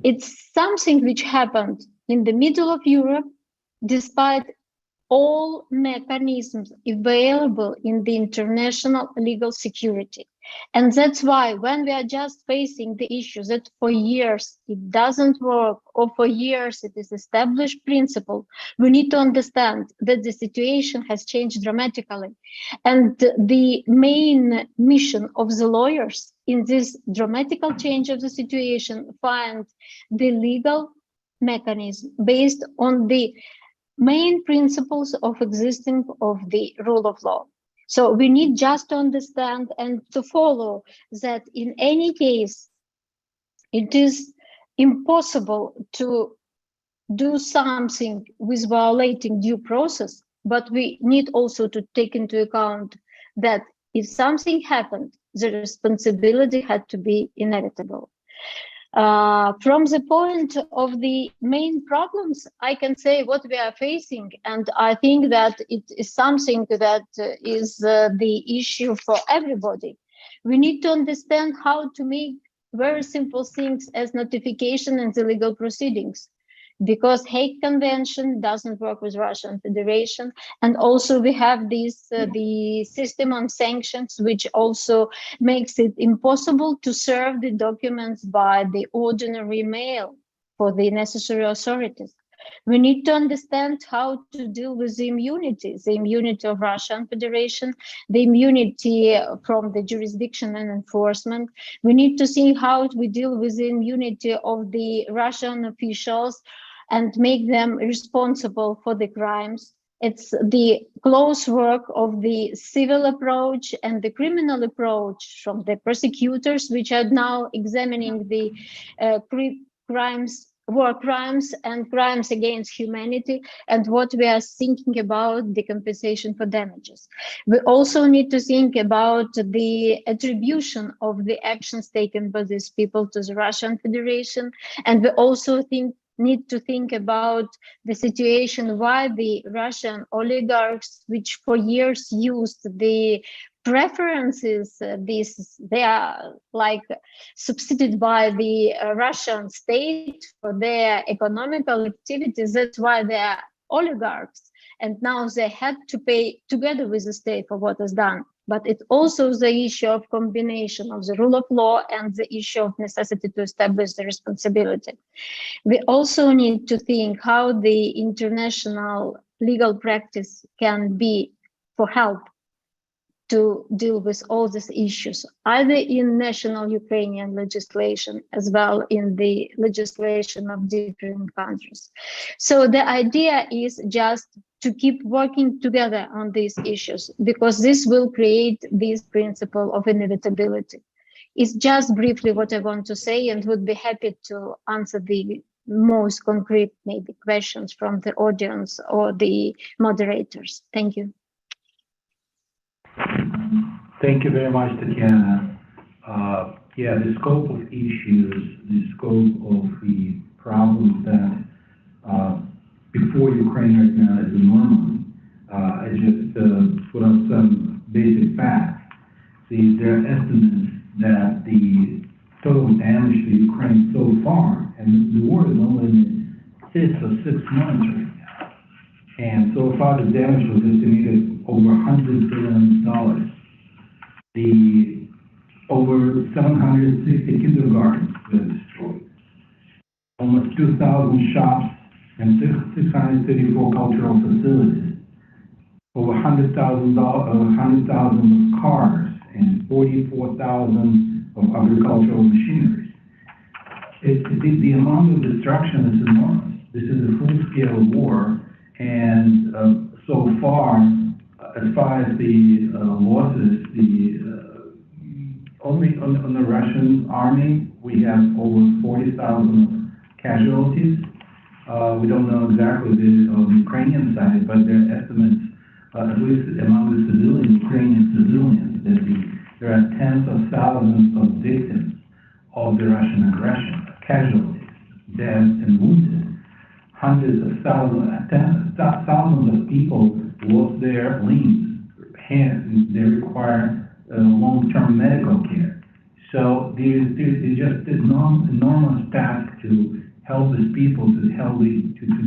It's something which happened in the middle of Europe, despite all mechanisms available in the international legal security. And that's why when we are just facing the issue that for years it doesn't work, or for years it is established principle, we need to understand that the situation has changed dramatically. And the main mission of the lawyers in this dramatical change of the situation find the legal mechanism based on the main principles of existing of the rule of law. So we need just to understand and to follow that in any case, it is impossible to do something with violating due process, but we need also to take into account that if something happened, the responsibility had to be inevitable. From the point of the main problems, I can say what we are facing, and I think that it is something that is the issue for everybody. We need to understand how to make very simple things as notification in the legal proceedings, because Hague Convention doesn't work with Russian Federation. And also we have this the system on sanctions, which also makes it impossible to serve the documents by the ordinary mail for the necessary authorities. We need to understand how to deal with the immunity of Russian Federation, the immunity from the jurisdiction and enforcement. We need to see how we deal with the immunity of the Russian officials and make them responsible for the crimes. It's the close work of the civil approach and the criminal approach from the prosecutors, which are now examining the crimes, war crimes and crimes against humanity, and what we are thinking about the compensation for damages. We also need to think about the attribution of the actions taken by these people to the Russian Federation, and we also need to think about the situation why the Russian oligarchs, which for years used the preferences, they are like subsidized by the Russian state for their economical activities. That's why they are oligarchs, and now they had to pay together with the state for what is done. But it's also the issue of combination of the rule of law and the issue of necessity to establish the responsibility. We also need to think how the international legal practice can be for help to deal with all these issues, either in national Ukrainian legislation as well in the legislation of different countries. So the idea is just to keep working together on these issues, because this will create this principle of inevitability. It's just briefly what I want to say, and would be happy to answer the most concrete maybe questions from the audience or the moderators. Thank you. Thank you very much, Tatiana. Yeah, the scope of issues, the scope of the problems that before Ukraine right now is enormous. I just put up some basic facts. See, there are estimates that the total damage to Ukraine so far, and the war is only in its 5th or 6th month right now, and so far the damage was estimated over $100 billion. The over 760 kindergartens were destroyed, almost 2,000 shops and 634 cultural facilities, over 100,000 cars and 44,000 of agricultural machinery. The amount of destruction is enormous. This is a full-scale war, and so far, as far as the losses, only on the Russian army, we have over 40,000 casualties. We don't know exactly on the Ukrainian side, but there are estimates, at least among the Ukrainian civilians, that there are tens of thousands of victims of the Russian aggression, casualties, dead and wounded. Hundreds of thousands of people lost their limbs, hands. They require long-term medical care. So there's just enormous task to help these people to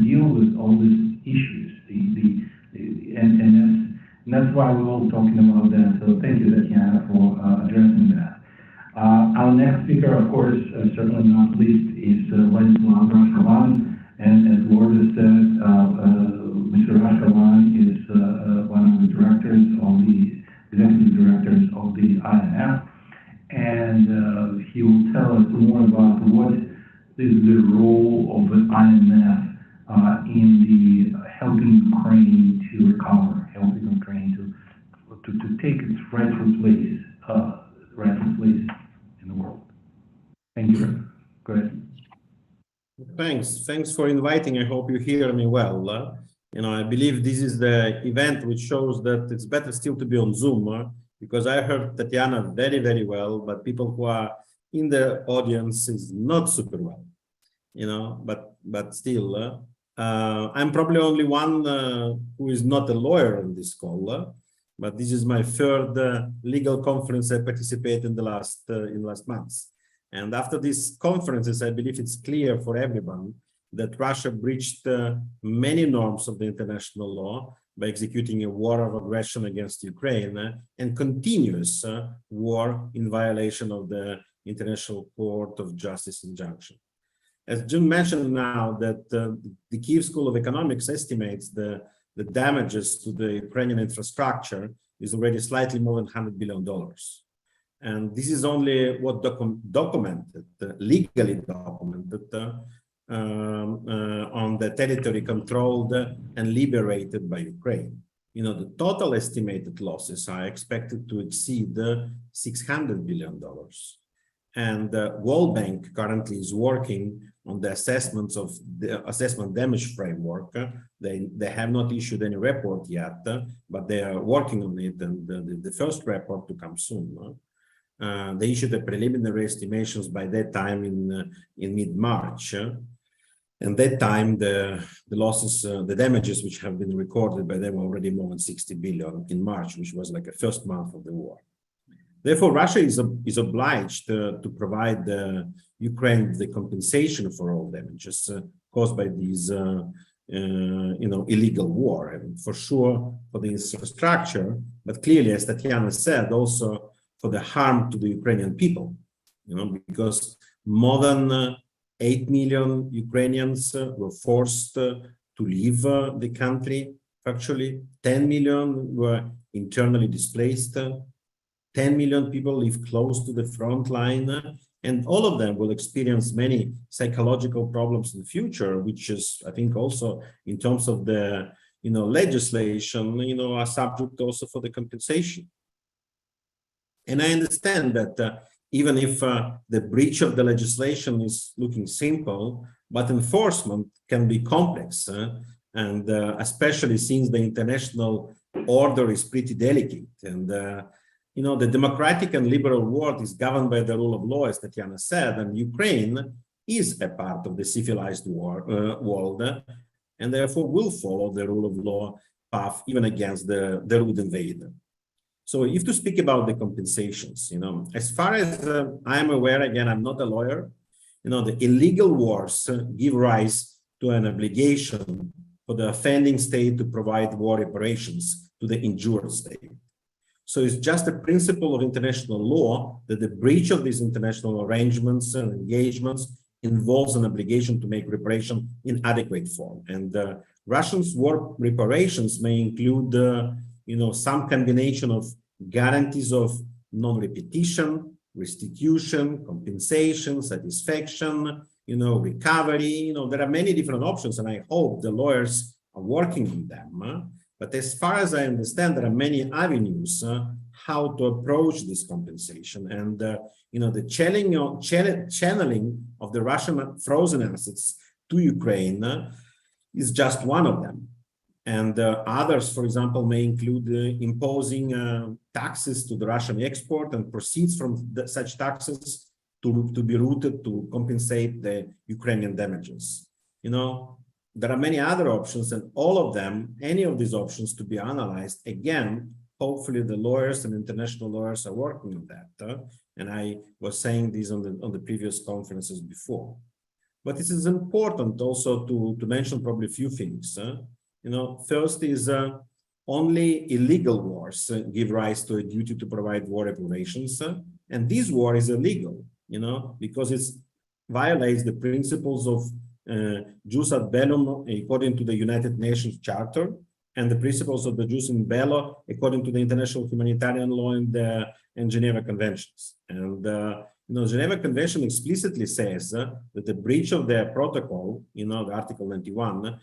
deal with all these issues. And that's why we're all talking about that. So thank you, Tatiana, for addressing that. Our next speaker, of course, certainly not least, is Ladislav Rashkovan. And as Laura said, Mr. Rashkovan is one of the executive directors of the IMF, and he will tell us more about what is the role of the IMF in the helping Ukraine to recover, helping Ukraine to take its rightful place in the world. Thank you. Go ahead. Thanks for inviting. I hope you hear me well. I believe this is the event which shows that it's better still to be on Zoom, because I heard Tatiana very, very well, but people who are in the audience is not super well, but still, I'm probably only one who is not a lawyer on this call, but this is my third legal conference I participated in the last months. And after these conferences, I believe it's clear for everyone that Russia breached many norms of the international law by executing a war of aggression against Ukraine and continuous war in violation of the International Court of Justice injunction. As Jim mentioned now, that the Kiev School of Economics estimates the damages to the Ukrainian infrastructure is already slightly more than $100 billion. And this is only what documented, legally documented, on the territory controlled and liberated by Ukraine. The total estimated losses are expected to exceed $600 billion. And the World Bank currently is working on the assessments of the assessment damage framework. They have not issued any report yet, but they are working on it, and the first report to come soon. They issued the preliminary estimations by that time in mid-March. And that time, the losses, the damages which have been recorded by them already more than 60 billion in March, which was like the first month of the war. Therefore, Russia is obliged to provide Ukraine the compensation for all damages caused by these, illegal war, and for sure for the infrastructure, but clearly, as Tatiana said, also for the harm to the Ukrainian people, because more than 8 million Ukrainians were forced to leave the country. Actually, 10 million were internally displaced. 10 million people live close to the front line, and all of them will experience many psychological problems in the future, which is, I think, also in terms of the, legislation, are subject also for the compensation. And I understand that even if the breach of the legislation is looking simple, but enforcement can be complex, and especially since the international order is pretty delicate, and the democratic and liberal world is governed by the rule of law, as Tatiana said, and Ukraine is a part of the civilized world, and therefore will follow the rule of law path even against the rude invader. So if to speak about the compensations, as far as I'm aware, again, I'm not a lawyer, the illegal wars give rise to an obligation for the offending state to provide war reparations to the injured state. So it's just a principle of international law that the breach of these international arrangements and engagements involves an obligation to make reparation in adequate form. And Russia's war reparations may include, some combination of guarantees of non-repetition, restitution, compensation, satisfaction, recovery. There are many different options, and I hope the lawyers are working on them. But as far as I understand, there are many avenues how to approach this compensation. And, the channeling of the Russian frozen assets to Ukraine is just one of them. And others, for example, may include imposing taxes to the Russian export and proceeds from such taxes to be routed to compensate the Ukrainian damages. There are many other options, and all of them, any of these options to be analyzed. Again, hopefully the lawyers and international lawyers are working on that. And I was saying this on the previous conferences before. But it is important also to mention probably a few things. First is only illegal wars give rise to a duty to provide war reparations. And this war is illegal, because it violates the principles of jus ad bellum according to the United Nations Charter, and the principles of the jus in bello according to the international humanitarian law and Geneva Conventions. And Geneva Convention explicitly says that the breach of the protocol, the Article 91,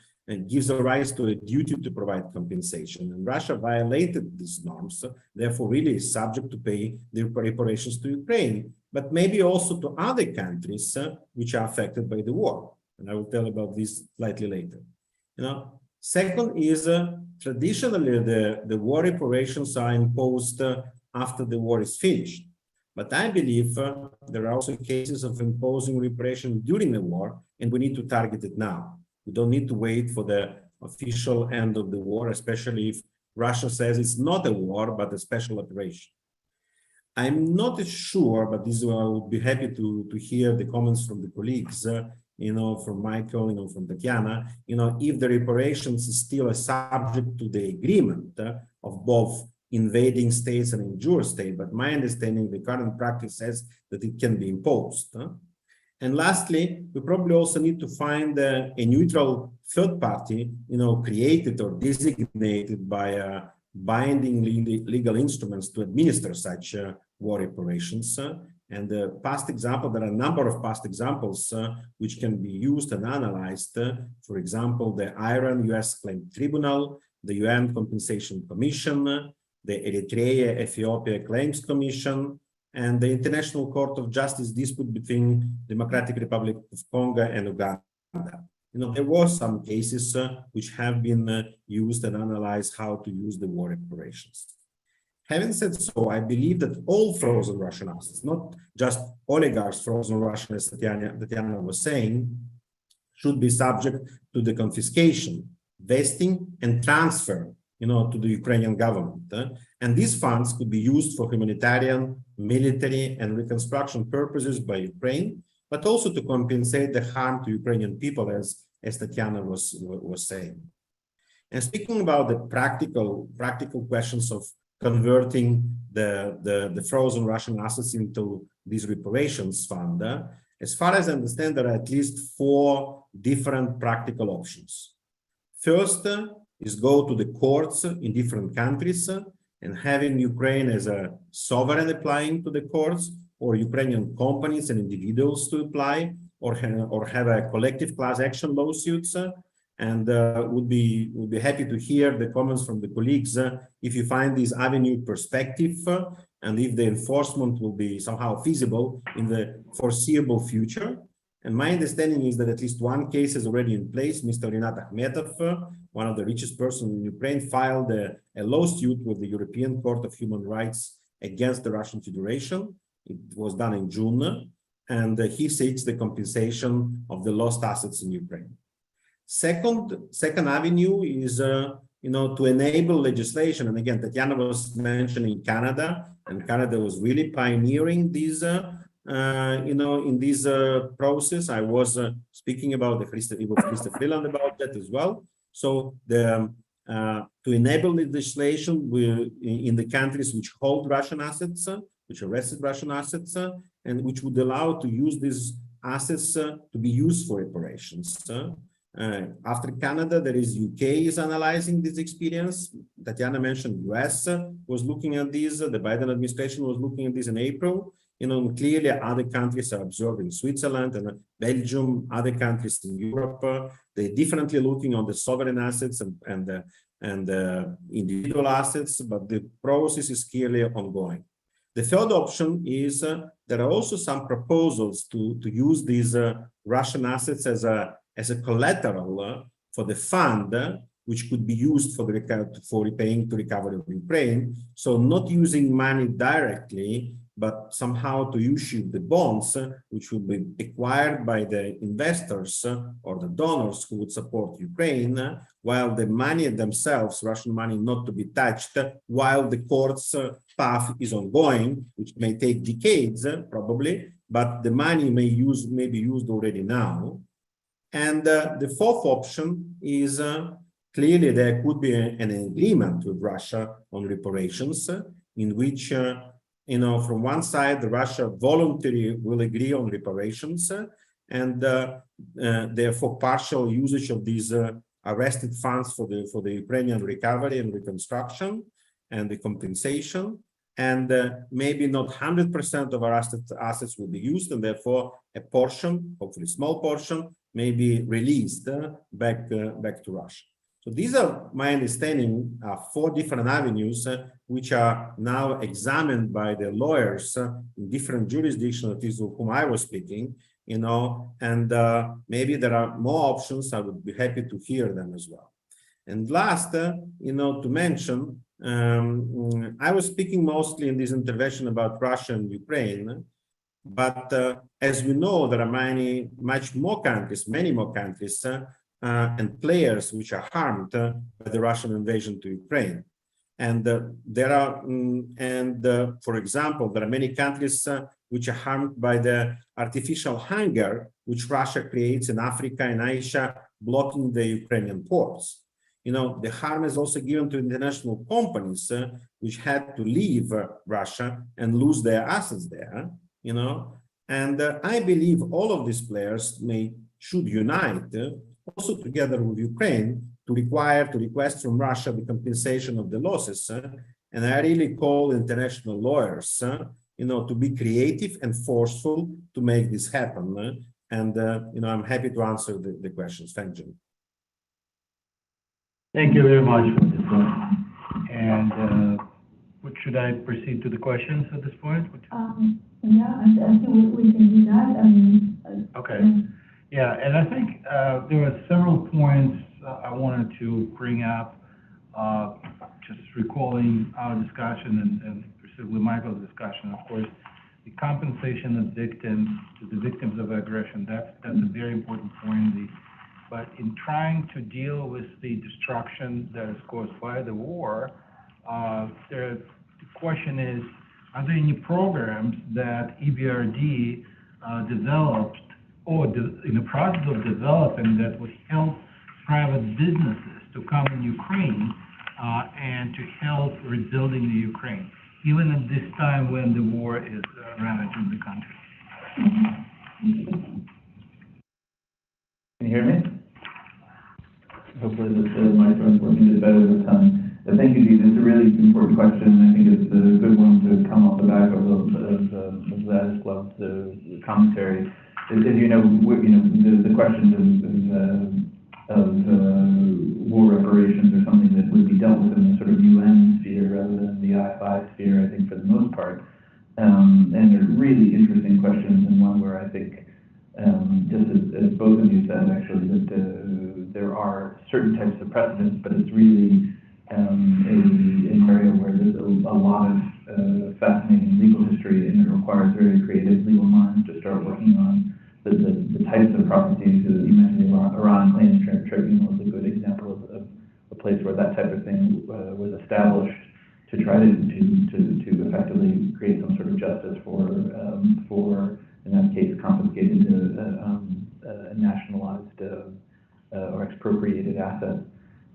gives a rise to a duty to provide compensation. And Russia violated these norms, therefore really is subject to pay the reparations to Ukraine, but maybe also to other countries which are affected by the war. And I will tell about this slightly later. Second is traditionally the war reparations are imposed after the war is finished. But I believe there are also cases of imposing reparation during the war, and we need to target it now. We don't need to wait for the official end of the war, especially if Russia says it's not a war, but a special operation. I'm not sure, but this I would be happy to hear the comments from the colleagues, from Michael, from Tatiana, if the reparations is still a subject to the agreement of both invading states and injured states. But my understanding, the current practice says that it can be imposed. And lastly, we probably also need to find a neutral third party, created or designated by binding legal instruments to administer such war reparations. And the past example, there are a number of past examples which can be used and analyzed. For example, the Iran-US Claim Tribunal, the UN Compensation Commission, the Eritrea-Ethiopia Claims Commission, and the International Court of Justice dispute between Democratic Republic of Congo and Uganda. There were some cases which have been used and analyzed how to use the war reparations. Having said so, I believe that all frozen Russian assets, not just oligarchs frozen Russian, as Tatiana was saying, should be subject to the confiscation, vesting, and transfer, to the Ukrainian government. And these funds could be used for humanitarian, military, and reconstruction purposes by Ukraine, but also to compensate the harm to Ukrainian people, as Tatiana was saying. And speaking about the practical questions of converting the frozen Russian assets into these reparations fund, as far as I understand, there are at least 4 different practical options. First is go to the courts in different countries and having Ukraine as a sovereign applying to the courts, or Ukrainian companies and individuals to apply, or have a collective class action lawsuits. And would be happy to hear the comments from the colleagues if you find this avenue perspective and if the enforcement will be somehow feasible in the foreseeable future. And my understanding is that at least one case is already in place. Mr. Rinat Akhmetov, one of the richest persons in Ukraine, filed a lawsuit with the European Court of Human Rights against the Russian Federation. It was done in June, and he seeks the compensation of the lost assets in Ukraine. Second avenue is, to enable legislation. And again, Tatiana was mentioning Canada, and Canada was really pioneering these, in this process. I was speaking about the Christopher Freeland about that as well. So to enable legislation in the countries which hold Russian assets, which arrested Russian assets, and which would allow to use these assets to be used for reparations. After Canada, there is UK is analyzing this experience. Tatiana mentioned US was looking at this. The Biden administration was looking at this in April. Clearly other countries are observing, Switzerland and Belgium, other countries in Europe. They're differently looking on the sovereign assets and individual assets, but the process is clearly ongoing. The third option is there are also some proposals to use these Russian assets as a collateral for the fund, which could be used for repaying to recovery of Ukraine. So not using money directly, but somehow to issue the bonds, which will be acquired by the investors or the donors who would support Ukraine, while the money themselves, Russian money, not to be touched, while the court's path is ongoing, which may take decades, probably, but the money may be used already now. And the fourth option is clearly there could be an agreement with Russia on reparations, in which, from one side, Russia voluntarily will agree on reparations, and therefore partial usage of these arrested funds for the Ukrainian recovery and reconstruction and the compensation. And maybe not 100% of our assets will be used, and therefore a portion, hopefully small portion, may be released back to Russia. So these are, my understanding, 4 different avenues which are now examined by the lawyers in different jurisdictions of whom I was speaking, and maybe there are more options. I would be happy to hear them as well. And last, to mention, I was speaking mostly in this intervention about Russia and Ukraine, but as we know, there are many more countries and players which are harmed by the Russian invasion to Ukraine. And for example, there are many countries which are harmed by the artificial hunger which Russia creates in Africa and Asia, blocking the Ukrainian ports. The harm is also given to international companies which had to leave Russia and lose their assets there, and I believe all of these players should unite also together with Ukraine to request from Russia the compensation of the losses. And I really call international lawyers, to be creative and forceful to make this happen. And, I'm happy to answer the questions. Thank you. Thank you very much for this one. And should I proceed to the questions at this point? Yeah, I think we can do that. Okay. Yeah, and I think there were several points I wanted to bring up, just recalling our discussion and specifically Michael's discussion. Of course, the compensation of victims to the victims of aggression, that's a very important point. But in trying to deal with the destruction that is caused by the war, the question is, are there any programs that EBRD developed or in the process of developing that would help private businesses to come in Ukraine and to help rebuilding the Ukraine, even at this time when the war is ravaging the country? Can you hear me? Hopefully the microphone's working better this time. Thank you, Dean. It's a really important question. I think it's a good one to come off the back of Ladislav's commentary. As you know, the question of war reparations are something that would be dealt with in the sort of UN sphere rather than the I5 sphere, I think, for the most part. And they're really interesting questions, and one where I think, just as both of you said, actually, that there are certain types of precedents, but it's really an area where there's a lot of fascinating legal history, and it requires very creative legal minds to start working on the types of processes. You mentioned the Iran Claims Tribunal is a good example of a place where that type of thing was established to try to effectively create some sort of justice for in that case, confiscated, nationalized or expropriated assets.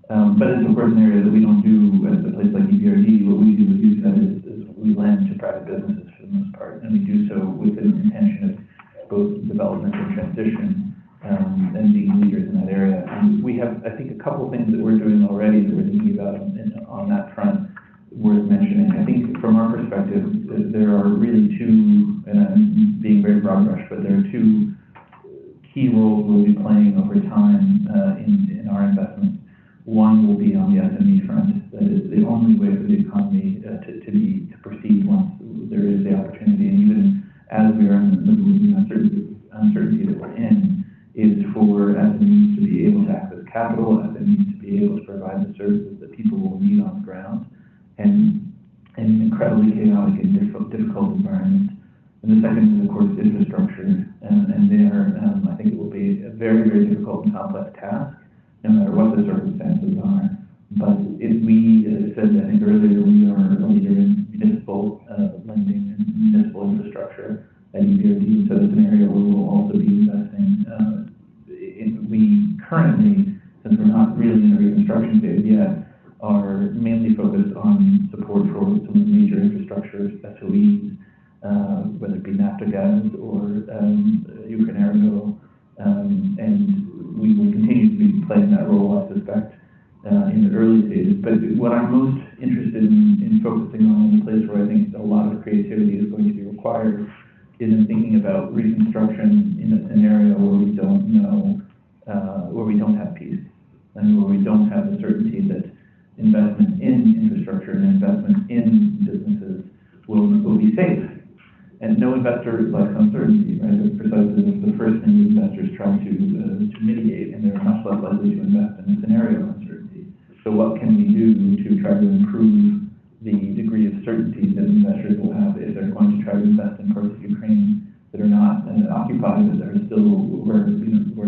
But it's of course an area that we don't do at a place like EBRD. What we do with USAID is we lend to private businesses for the most part, and we do so with an intention of both development and transition, and being leaders in that area. And we have, I think, a couple of things that we're doing already that we're thinking about on that front worth mentioning. I think from our perspective, there are really two, and I'm being very broad brush, but there are two key roles we'll be playing over time in our investments. One will be on the SME front. That is the only way for the economy to proceed once there is the opportunity, and even as we are in the middle of the uncertainty that we're in, is for SMEs to be able to access capital, SMEs to be able to provide the services that people will need on the ground, and in an incredibly chaotic and difficult environment. And the second is, of course, infrastructure, and there, I think it will be a very, very difficult and complex task, no matter what the circumstances are. But if we, as I said, I think earlier, we are a leader in municipal lending and municipal infrastructure at EBRD, so it's an area where we'll also be investing. We currently, since we're not really in the reconstruction phase yet, are mainly focused on support for some of the major infrastructure SOEs, whether it be Naftogaz or Ucrania, and we will continue to be playing that role, I suspect, in the early stages. But what I'm most interested in focusing on, the place where I think a lot of creativity is going to be required, is in thinking about reconstruction in a scenario where we don't know, where we don't have peace, and where we don't have the certainty that investment in infrastructure and investment in businesses will be safe. And no investor likes uncertainty, right? It's precisely the first thing investors try to mitigate, and they're much less likely to invest in a scenario of uncertainty. So what can we do to try to improve the degree of certainty that investors will have if they're going to try to invest in parts of Ukraine that are not occupied, but that are still where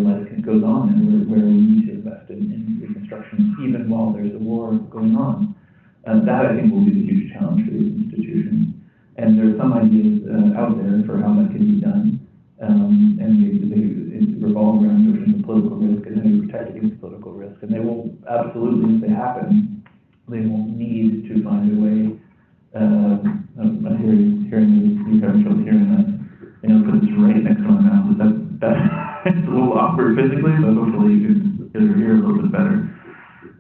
life goes on, and where we need to invest in reconstruction, even while there's a war going on. And that, I think, will be the huge challenge for these institutions. And there are some ideas out there for how that can be done, and they revolve around notions of political risk and how you protect against political risk. And they will absolutely, if they happen, they will need to find a way. I'm hearing you have trouble hearing that. Because it's right next to my mouth. That it's a little awkward physically, but hopefully you can hear a little bit better.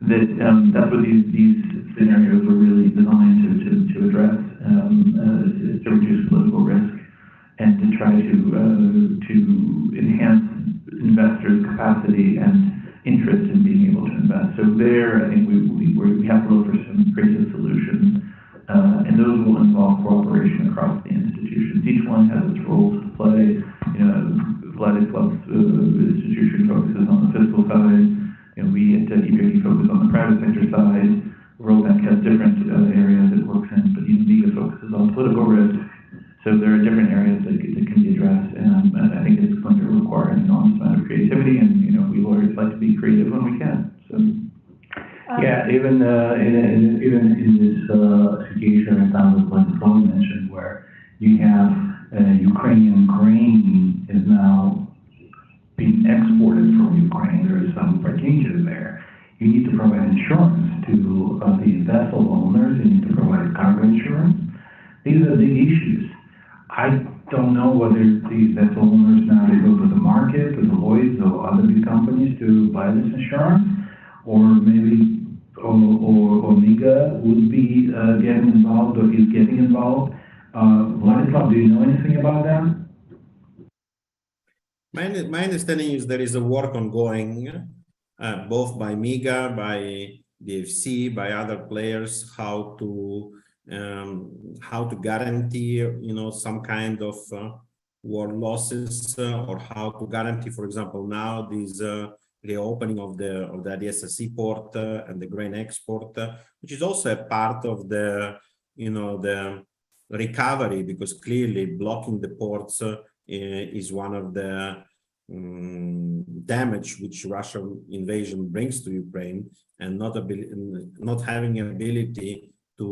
That's what these scenarios were really designed to address, is to reduce political risk and to try to enhance investors' capacity and interest in being able to invest. So there, I think we have to look for some creative solutions, and those will involve cooperation across the institutions. Each one has its roles to play. Vladislav's institution focuses on the fiscal side. We at EBRD focus on the private sector side. World Bank has different areas it works in, but EBRD focuses on political risk. So there are different areas that can be addressed, and I think it's going to require an enormous amount of creativity, and we lawyers like to be creative when we can. So. Yeah, even in this situation in terms of what Tony mentioned, where you have Ukrainian grain is now being exported from Ukraine, there is some danger there. You need to provide insurance to the vessel owners. You need to provide cargo insurance. These are big issues. I don't know whether these vessel owners now they go to the market, to the Lloyd's or other big companies to buy this insurance, or maybe Omega would be getting involved or is getting involved. Vladislav, do you know anything about that? My understanding is there is a work ongoing, both by MIGA, by DFC, by other players, how to guarantee, some kind of war losses, or how to guarantee, for example, now these reopening of the DSSC port and the grain export, which is also a part of the the recovery, because clearly blocking the ports is one of the damage which Russian invasion brings to Ukraine, and not having an ability to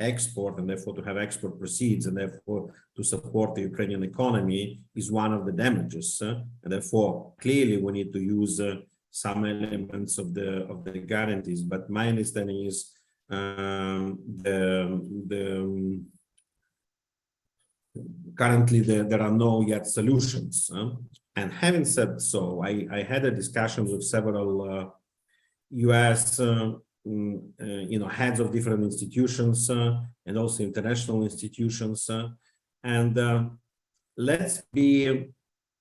export and therefore to have export proceeds and therefore to support the Ukrainian economy is one of the damages. And therefore, clearly we need to use some elements of the guarantees. But my understanding is currently there are no yet solutions. And having said so, I had a discussion with several US heads of different institutions and also international institutions. And let's be,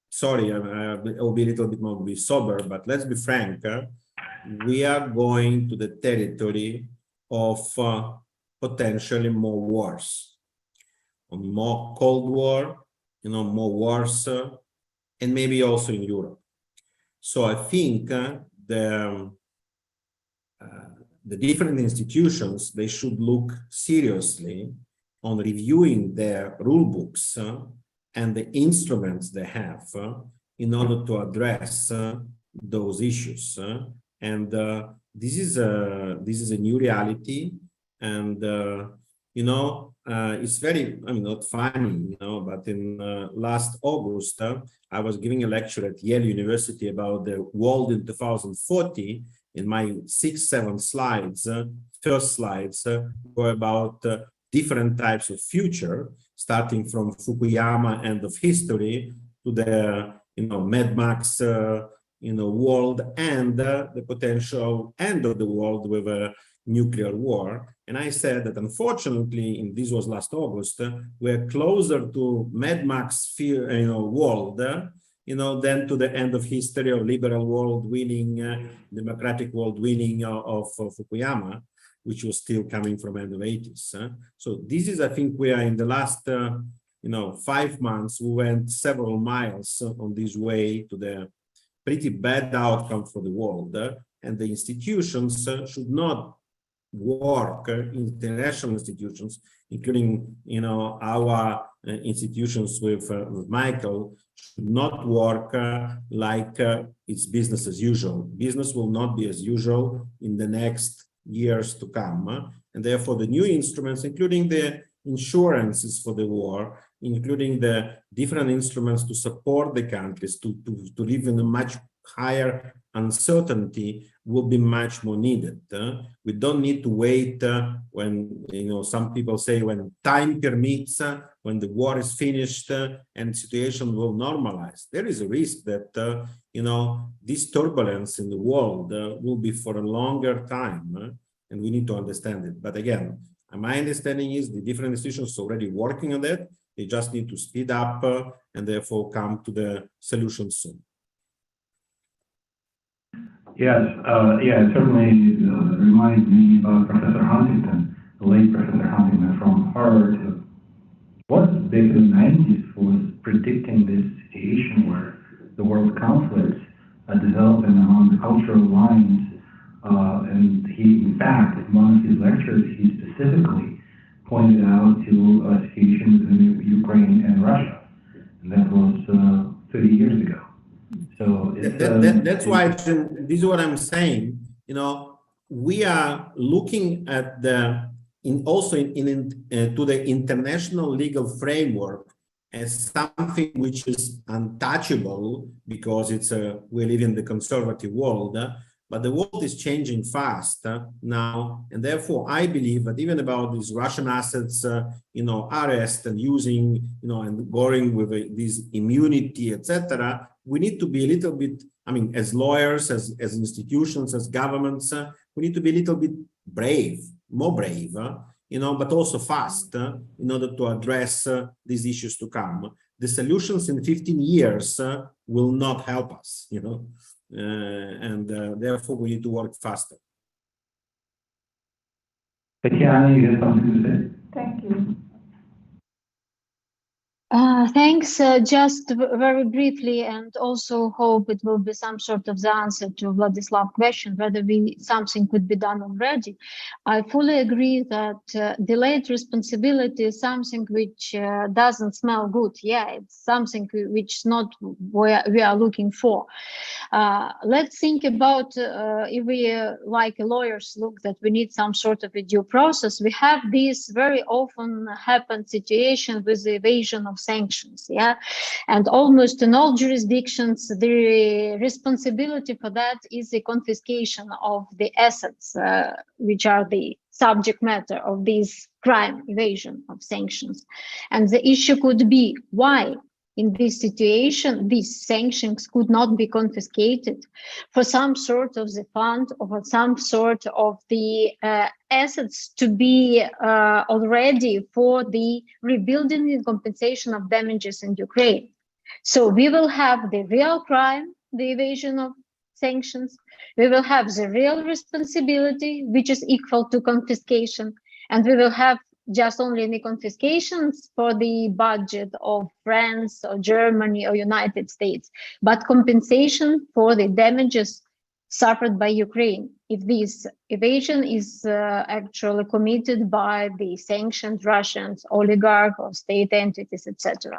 sorry, I'll be a little bit more sober, but let's be frank. We are going to the territory of potentially more wars, more Cold War, more wars, and maybe also in Europe. So I think the different institutions, they should look seriously on reviewing their rule books and the instruments they have in order to address those issues. And this is a new reality, and it's very, not funny, but in last August, I was giving a lecture at Yale University about the world in 2040. In my 6-7 slides, first slides were about different types of future, starting from Fukuyama end of history to the Mad Max world, and the potential end of the world with a nuclear war. And I said that unfortunately, and this was last August, we're closer to Mad Max world than to the end of history of liberal world winning, democratic world winning of Fukuyama, which was still coming from end of 80s. So this is, I think, we are in the last 5 months, we went several miles on this way to the pretty bad outcome for the world, and the institutions should not work, international institutions, including our institutions with Michael, should not work like it's business as usual. Business will not be as usual in the next years to come, and therefore the new instruments, including the insurances for the war, including the different instruments to support the countries to live in a much higher uncertainty, will be much more needed. We don't need to wait when, some people say when time permits, when the war is finished and situation will normalize. There is a risk that, this turbulence in the world will be for a longer time, and we need to understand it. But again, my understanding is the different institutions are already working on that. They just need to speed up and therefore come to the solution soon. Yes, it certainly reminds me of Professor Huntington, the late Professor Huntington from Harvard. Was back in the 90s was predicting this situation where the world conflicts developing along cultural lines, and he, in fact, in one of his lectures, he specifically pointed out to a situation between Ukraine and Russia, and that was 30 years ago. So that's why, Jim, this is what I'm saying. We are looking at to the international legal framework as something which is untouchable, because we live in the conservative world. But the world is changing fast now, and therefore I believe that even about these Russian assets, arrest and using, and going with this immunity, etc. We need to be a little bit, as lawyers, as institutions, as governments, we need to be a little bit brave, more brave, but also fast in order to address these issues to come. The solutions in 15 years will not help us, and therefore we need to work faster. Tatiana, you have something to say? Thank you. Thanks. Just very briefly, and also hope it will be some sort of the answer to Vladislav's question, whether something could be done already. I fully agree that delayed responsibility is something which doesn't smell good. Yeah, it's something which is not what we are looking for. Let's think about if we, like lawyers, look that we need some sort of a due process. We have this very often happen situation with the evasion of sanctions, yeah, and almost in all jurisdictions the responsibility for that is the confiscation of the assets which are the subject matter of this crime, evasion of sanctions. And the issue could be why in this situation these sanctions could not be confiscated for some sort of the fund or for some sort of the assets to be already for the rebuilding and compensation of damages in Ukraine. So we will have the real crime, the evasion of sanctions. We will have the real responsibility, which is equal to confiscation, and we will have just only the confiscations for the budget of France or Germany or United States, but compensation for the damages suffered by Ukraine if this evasion is actually committed by the sanctioned Russians, oligarch or state entities, etc.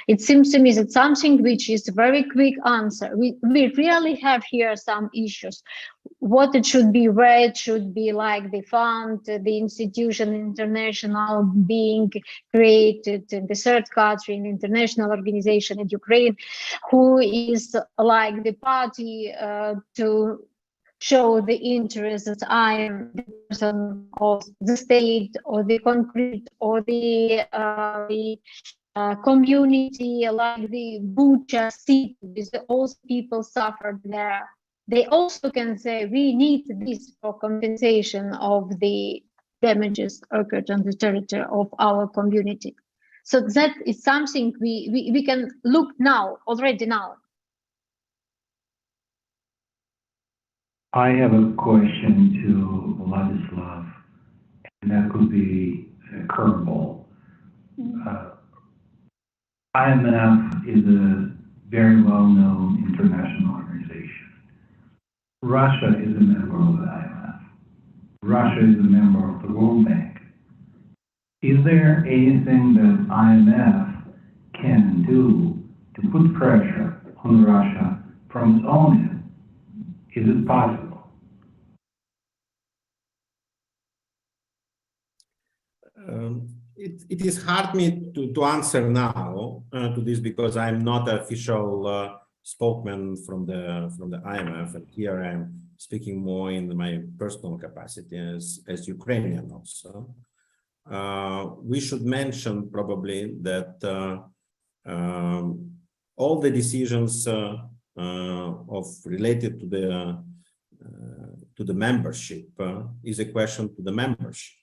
It seems to me that something which is a very quick answer. We really have here some issues. What it should be, where it should be, like the fund, the institution, international being created in the third country, an international organization in Ukraine, who is like the party to show the interest that I am the person of the state or the concrete or the community, like the Bucha city, with all people suffered there. They also can say we need this for compensation of the damages occurred on the territory of our community. So that is something we can look now, already now. I have a question to Vladislav, and that could be a curveball. IMF is a very well-known international organization. Russia is a member of the IMF. Russia is a member of the World Bank. Is there anything that IMF can do to put pressure on Russia from its own end? Is it possible? It is hard me to answer now to this because I'm not an official spokesman from the IMF, and here I'm speaking more in my personal capacity as Ukrainian also. We should mention probably that all the decisions related to the membership is a question to the membership,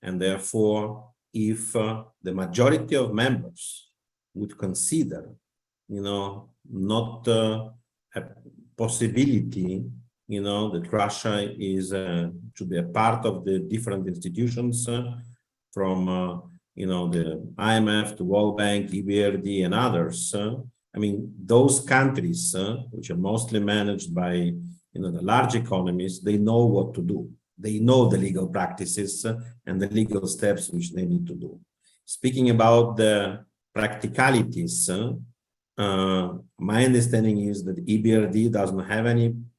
and therefore, if the majority of members would consider, not a possibility, that Russia should be a part of the different institutions from, the IMF to World Bank, EBRD, and others. I mean, those countries, which are mostly managed by, the large economies, they know what to do. They know the legal practices and the legal steps which they need to do. Speaking about the practicalities, my understanding is that EBRD doesn't have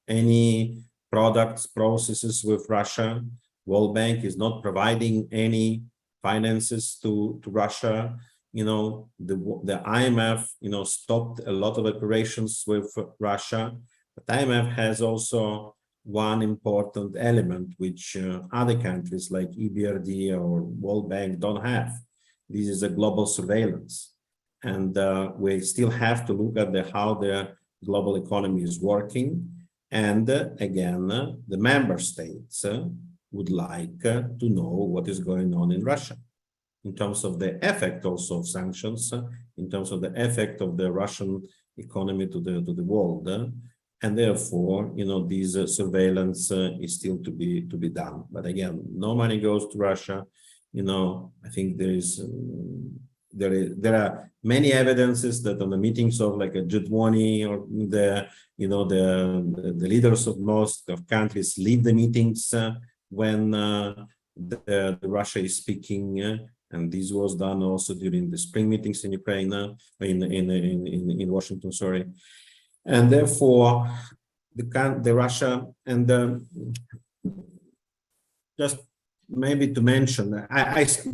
any products, processes with Russia. World Bank is not providing any finances to Russia. The IMF, stopped a lot of operations with Russia. But IMF has also one important element which other countries like EBRD or World Bank don't have. This is a global surveillance. And we still have to look at how the global economy is working. And again, the member states would like to know what is going on in Russia in terms of the effect also of sanctions, in terms of the effect of the Russian economy to the world. And therefore, this surveillance is still to be done. But again, no money goes to Russia. I think there is there are many evidences that on the meetings of like a G20 or the leaders of most of countries leave the meetings when the Russia is speaking, and this was done also during the spring meetings in Ukraine, in Washington, sorry, and therefore the Russia and just maybe to mention,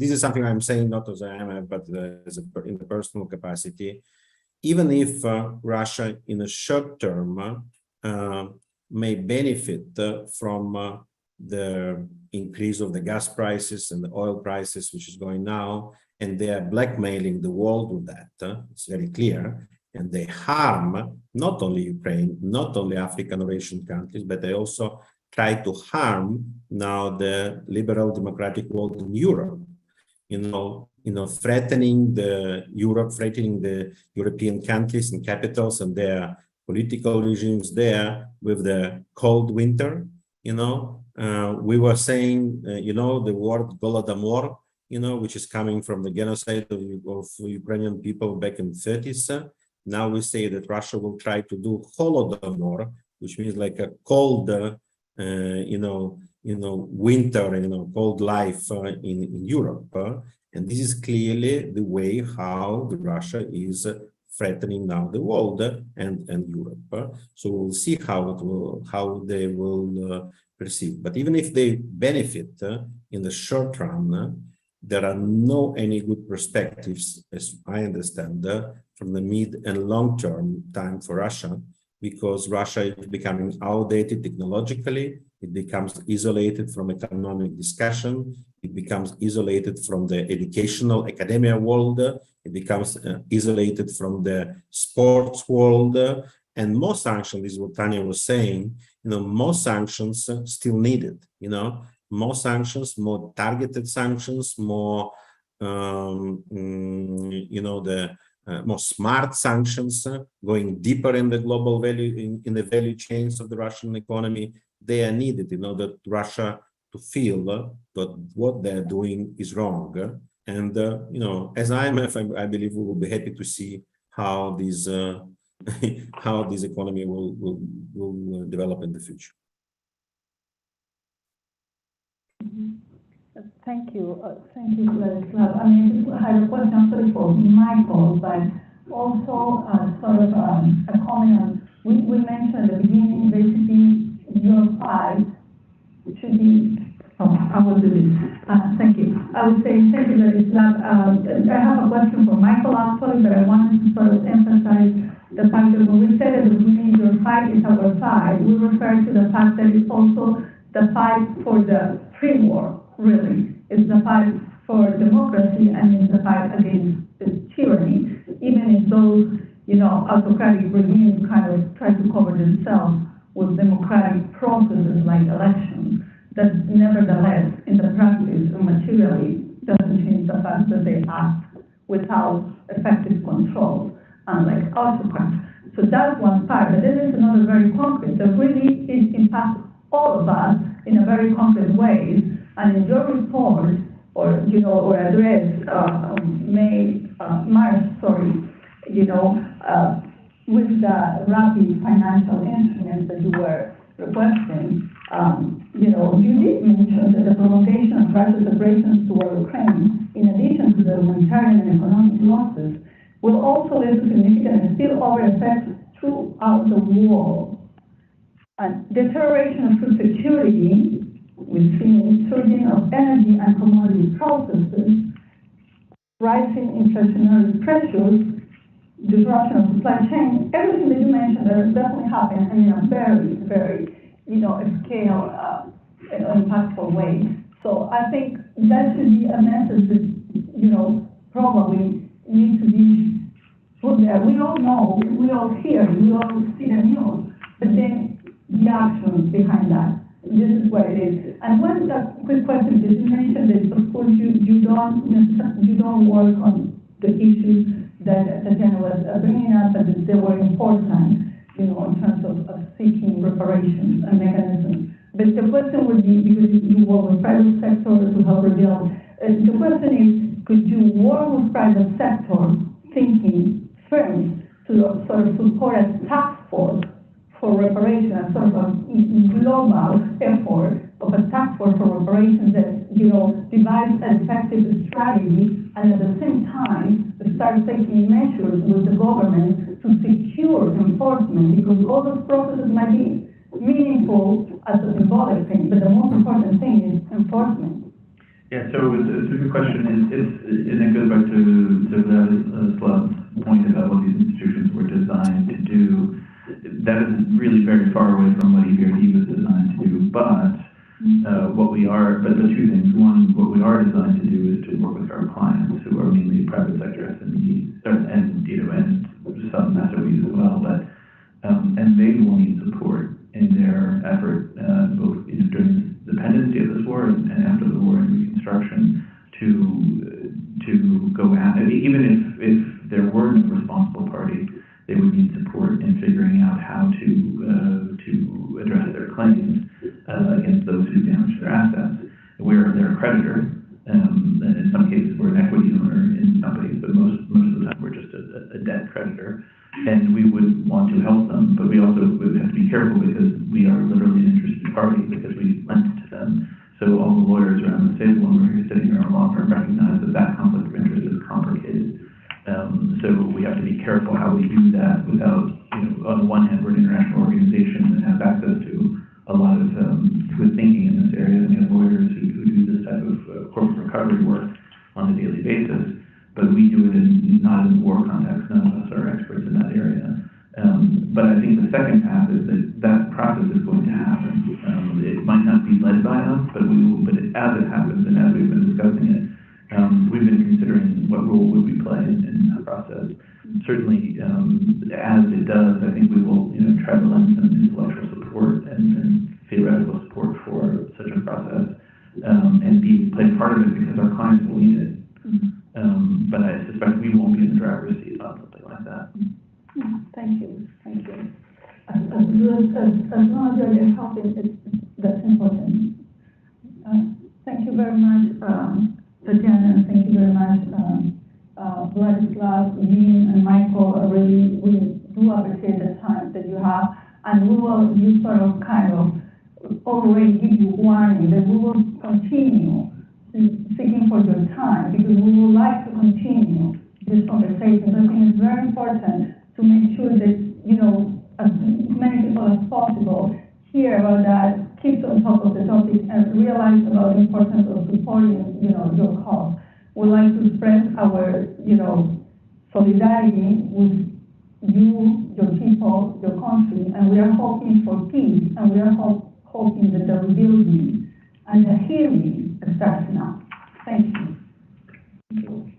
this is something I'm saying not as I am, but as in the personal capacity. Even if Russia, in a short term, may benefit from the increase of the gas prices and the oil prices, which is going now, and they are blackmailing the world with that. It's very clear, and they harm not only Ukraine, not only African or Asian countries, but they also try to harm now the liberal democratic world in Europe, threatening the European countries and capitals and their political regimes there with the cold winter. We were saying, the word Golodomor, which is coming from the genocide of Ukrainian people back in the 30s. Now we say that Russia will try to do Holodomor, which means like a cold winter, cold life in Europe. And this is clearly the way how Russia is threatening now the world and Europe. So we'll see how they will perceive. But even if they benefit in the short run, there are no any good perspectives, as I understand, from the mid and long term time for Russia, because Russia is becoming outdated technologically. It becomes isolated from economic discussion. It becomes isolated from the educational academia world. It becomes isolated from the sports world. And more sanctions, this is what Tanya was saying, more sanctions still needed, more sanctions, more targeted sanctions, more, more smart sanctions, going deeper in the global value, in the value chains of the Russian economy. They are needed in order for Russia to feel that what they're doing is wrong. And, as IMF, I believe we will be happy to see how this economy will develop in the future. Thank you, Vladislav. I mean, I have a question sorry for Michael, but also sort of a comment on, we mentioned at the beginning, basically, your fight should be, I will do this. Thank you. I would say, thank you, Vladislav. I have a question for Michael, actually, but I wanted to sort of emphasize the fact that when we said at the beginning, your fight is our fight, we refer to the fact that it's also the fight for the free war. Really, it's the fight for democracy and it's the fight against tyranny, even if those, autocratic regimes kind of try to cover themselves with democratic processes like elections, that nevertheless, in the practice, materially, doesn't change the fact that they act without effective control, unlike autocrats. So that's one part, but then there's another very concrete that really impacts all of us in a very concrete way. And in your report, or address, with the rapid financial instruments that you were requesting, you did mention that the prolongation of Russia's aggressions toward Ukraine, in addition to the humanitarian and economic losses, will also lead to significant spillover effects throughout the world. And deterioration of food security, we've seen surging of energy and commodity processes, rising inflationary pressures, disruption of supply chain, everything that you mentioned that has definitely happened in a very, very, scale, impactful way. So I think that should be a message that, probably needs to be put there. We all know, we all hear, we all see the news, but then the actions behind that. This is what it is. And one quick question, you mentioned that, of course, you don't work on the issues that Tatiana was bringing up, but they were important, in terms of seeking reparations and mechanisms. But the question would be, because you work with private sector to help rebuild, The question is, could you work with private sector thinking firms to sort of support a task force for reparation, a sort of a global effort of a task force for reparations that, devise an effective strategy and at the same time start taking measures with the government to secure enforcement, because all those processes might be meaningful as a symbolic thing, but the most important thing is enforcement. Yeah, so it's a good question. And it goes back to Slav's point about what these institutions were designed to do. That is really very far away from what EBRD was designed to do. But but the two things. One, what we are designed to do is to work with our clients, who are mainly private sector SMEs, and some SOEs as well. But and they will need support in their effort, both during the dependency of this war and after the war and Reconstruction, to go at it. Even if there were no responsible party, they would need support in figuring out how to address their claims against those who damaged their assets. We're their creditor, and in some cases we're an equity owner in companies, but most of the time we're just a debt creditor. And we would want to help them, but we also would have to be careful because we are literally an interested party because we lent to them. So all the lawyers around the table when we're sitting here in our law firm recognize that conflict of interest is complicated. So we have to be careful how we do that without, on the one hand, we're an international organization that has access to a lot of good thinking in this area, and we have lawyers who do this type of corporate recovery work on a daily basis. But we do it not in the war context. None of us are experts in that area. But I think the second path is that process is going to happen. It might not be led by us, but as it happens and as we've been discussing it, we've been considering what role would we play in that process. Certainly, as it does, I think we will try to lend some intellectual support and theoretical support for such a process, and play part of it because our clients will need it. But I suspect we won't be in the driver's seat on something like that. Thank you. As long as you're helping, that's important. Thank you very much, Tatiana, and thank you very much, Vladislav, Jean, and Michael. We do appreciate the time that you have, and we will already give you warning that we will continue seeking for your time, because we would like to continue this conversation. I think it's very important to make sure that, as many people as possible hear about that, keep on top of the topic, and realize about the importance of supporting, your cause. We'd like to spread our, solidarity with you, your people, your country, and we are hoping for peace, and we are hoping that the rebuilding and the healing starts now. Thank you.